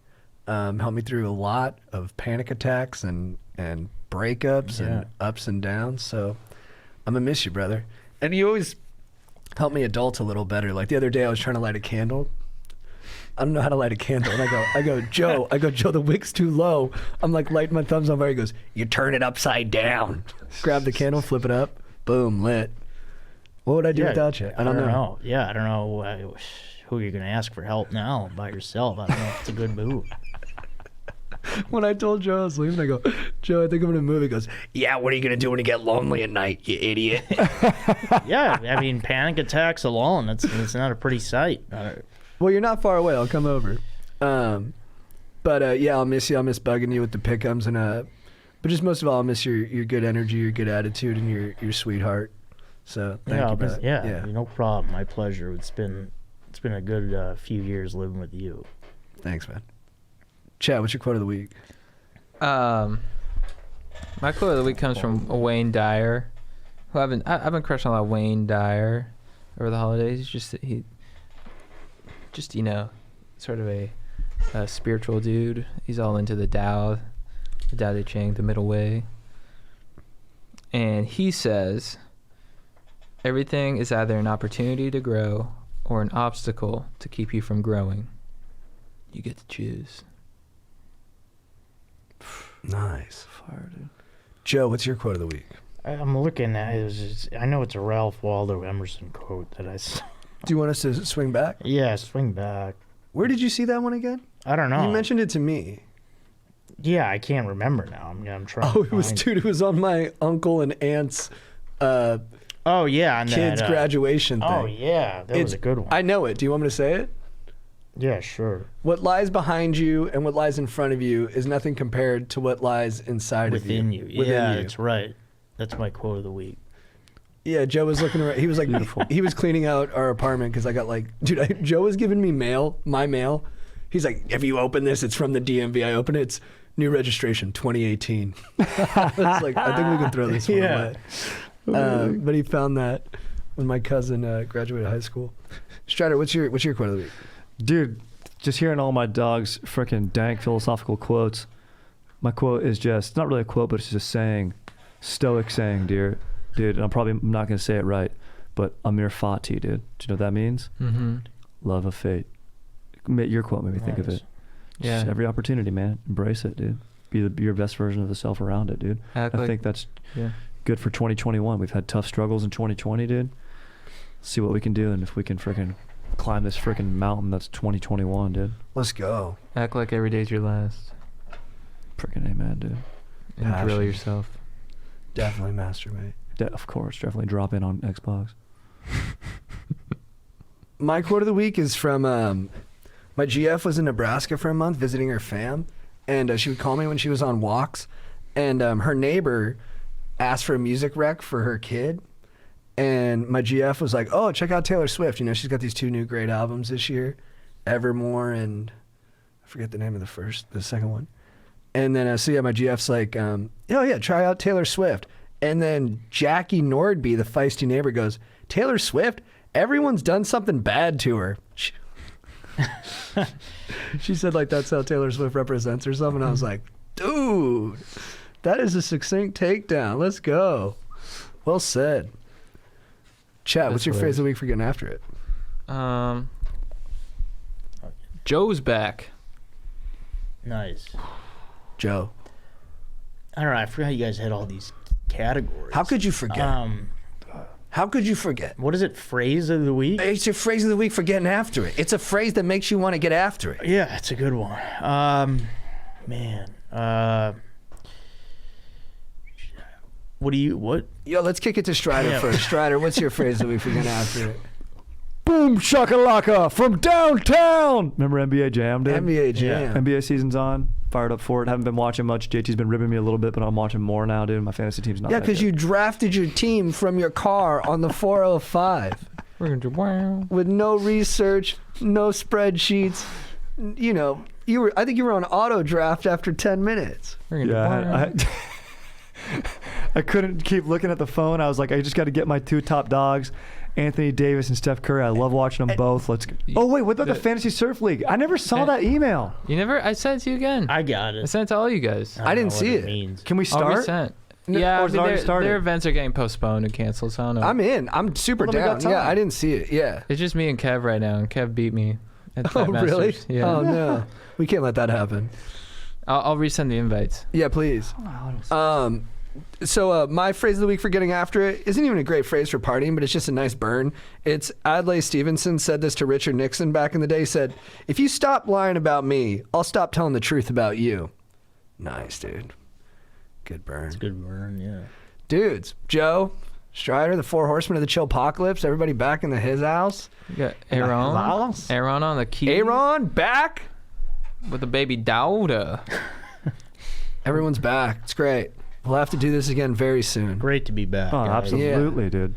helped me through a lot of panic attacks and breakups and ups and downs. So I'm going to miss you, brother. And you always help me adult a little better. Like the other day I was trying to light a candle. I don't know how to light a candle. And I go, Joe, the wick's too low. I'm like lighting my thumbs on fire. He goes, you turn it upside down. Grab the candle, flip it up, boom, lit. What would I do without you? I don't know. Yeah, I don't know who you're going to ask for help now by yourself. I don't know if it's a good move. When I told Joe I was leaving, I go, Joe, I think I'm going to move. He goes, yeah, what are you going to do when you get lonely at night, you idiot? Yeah, I mean, panic attacks alone, it's not a pretty sight. Well, you're not far away. I'll come over. But yeah, I'll miss you. I'll miss bugging you with the pickums but just most of all, I'll miss your good energy, your good attitude, and your sweetheart. So thank you, brother. Yeah, no problem. My pleasure. It's been a good few years living with you. Thanks, man. Chad, what's your quote of the week? My quote of the week comes from Wayne Dyer, who I've been crushing on a lot of Wayne Dyer over the holidays. He's just sort of a a spiritual dude. He's all into the Tao Te Ching, the middle way. And he says, everything is either an opportunity to grow or an obstacle to keep you from growing. You get to choose. Nice. Fire, dude. Joe, what's your quote of the week? I'm looking at it. I know it's a Ralph Waldo Emerson quote that I saw. Do you want us to swing back? Yeah, swing back. Where did you see that one again? I don't know. You mentioned it to me. Yeah, I can't remember now. I'm trying. Oh, to it was, find dude, it was on my uncle and aunt's Oh yeah, on kids' that, graduation thing. Oh yeah, that was a good one. I know it. Do you want me to say it? Yeah, sure. What lies behind you and what lies in front of you is nothing compared to what lies inside Within of you. you. Within Yeah, you. that's right. That's my quote of the week. Yeah, Joe was looking around. He was like, he was cleaning out our apartment because I got like, dude, Joe was giving me my mail. He's like, have you opened this? It's from the DMV. I open it. It's new registration, 2018. I was like, I think we can throw this one away. But he found that when my cousin graduated high school. Strider, what's your quote of the week? Dude, just hearing all my dog's freaking dank philosophical quotes. My quote is just, not really a quote, but it's just a saying. Stoic saying, dude. And I'm probably not going to say it right, but Amir Fati, dude. Do you know what that means? Mm-hmm. Love of fate. Your quote made me think of Nice. it. Yeah. Just every opportunity, man. Embrace it, dude. Be your best version of the self around it, dude. I think that's good for 2021. We've had tough struggles in 2020, dude. See what we can do, and if we can freaking climb this freaking mountain that's 2021, dude. Let's go. Act like every day's your last. Freaking amen, dude. And drill Passion. yourself. Definitely masturbate. Of course, definitely drop in on Xbox. My quote of the week is from my GF was in Nebraska for a month visiting her fam, and she would call me when she was on walks, and her neighbor asked for a music rec for her kid, and my GF was like, oh, check out Taylor Swift. You know, she's got these 2 new great albums this year, Evermore and I forget the name of the second one. And then so yeah, my GF's like, oh yeah, try out Taylor Swift. And then Jackie Nordby, the feisty neighbor, goes, Taylor Swift? Everyone's done something bad to her. She said like that's how Taylor Swift represents herself, and I was like, dude, that is a succinct takedown. Let's go. Well said. Chad, what's your phrase of the week for getting after it? Joe's back. Nice. Joe. I don't know. I forgot you guys had all these categories. How could you forget? How could you forget? What is it? Phrase of the week? It's your phrase of the week for getting after it. It's a phrase that makes you want to get after it. Yeah, it's a good one. Man. What? Yo, let's kick it to Strider first. Strider, what's your phrase of the week for getting after it? Boom shakalaka from downtown. Remember NBA Jam, dude? NBA Jam. NBA season's on. Fired up for it. Haven't been watching much. JT's been ribbing me a little bit, but I'm watching more now, dude. My fantasy team's not Yeah, that because good. you drafted your team from your car on the 405 with no research, no spreadsheets. You know, I think you were on auto draft after 10 minutes. Yeah, I couldn't keep looking at the phone. I was like, I just got to get my 2 top dogs, Anthony Davis and Steph Curry. I love watching them both. Let's go. Oh, wait, what about the Fantasy Surf League? I never saw that email. You never? I sent it to you again. I got it. I sent it to all you guys. I didn't know see what it. means. Can we I'll start? resent. No, Yeah, or I it's mean, already started. their events are getting postponed and canceled, so I don't know. I'm in. I'm super Well, then we down. got time. Yeah, I didn't see it. Yeah. It's just me and Kev right now, and Kev beat me. At Oh, Fat really? Masters. Yeah. Oh, no. We can't let that happen. I'll resend the invites. Yeah, please. So my phrase of the week for getting after it isn't even a great phrase for partying, but it's just a nice burn. It's Adlai Stevenson said this to Richard Nixon back in the day. He said, if you stop lying about me, I'll stop telling the truth about you. Nice, dude. Good burn. It's a good burn, yeah. Dudes, Joe, Strider, the 4 horsemen of the chill apocalypse, everybody back in his house. You got Aaron. Aaron on the key. Aaron back. With the baby daughter. Everyone's back. It's great. We'll have to do this again very soon. Great to be back. Oh, guys. absolutely, dude.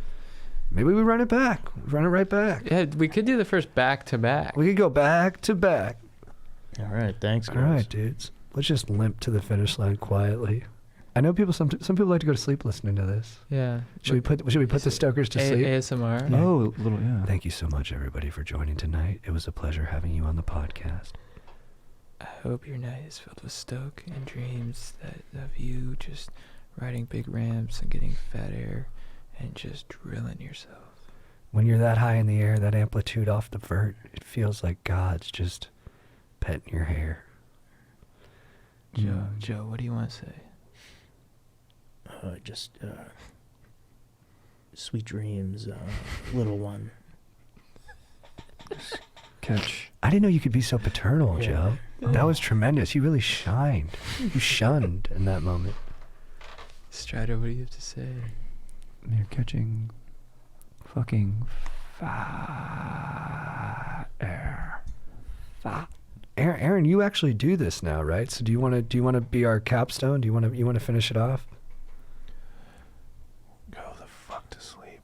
Maybe we run it back. Run it right back. Yeah, we could do the first back-to-back. We could go back to back. All right, thanks, guys. All right, dudes. Let's just limp to the finish line quietly. I know some people like to go to sleep listening to this. Yeah. Should we put the Stokers to sleep? ASMR. Oh, a little, yeah. Thank you so much, everybody, for joining tonight. It was a pleasure having you on the podcast. Should we put the Stokers to sleep? Oh, a little, yeah. Thank you so much, everybody, for joining tonight. It was a pleasure having you on the podcast. Thank you so much, everybody, for joining tonight. It was a pleasure having you on the podcast. I hope your night is filled with stoke and dreams of you just riding big ramps and getting fat air and just drilling yourself. When you're that high in the air, that amplitude off the vert, it feels like God's just petting your hair. Joe, what do you want to say? Sweet dreams, little one. Catch. I didn't know you could be so paternal, Yeah. Joe. That was tremendous. You really shined. You shunned in that moment. Strider, what do you have to say? You're catching fucking fat air. Aaron, you actually do this now, right? So do you want to be our capstone? Do you want to finish it off? Go the fuck to sleep.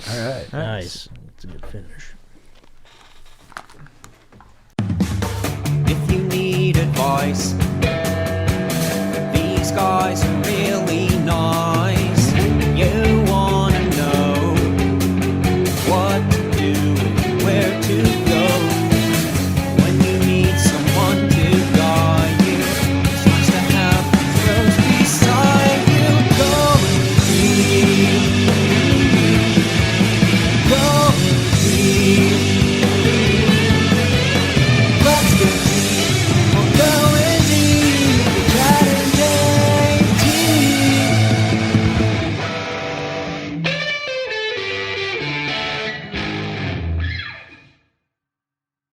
All right. Nice. It's a good finish. If you need advice, these guys are really nice.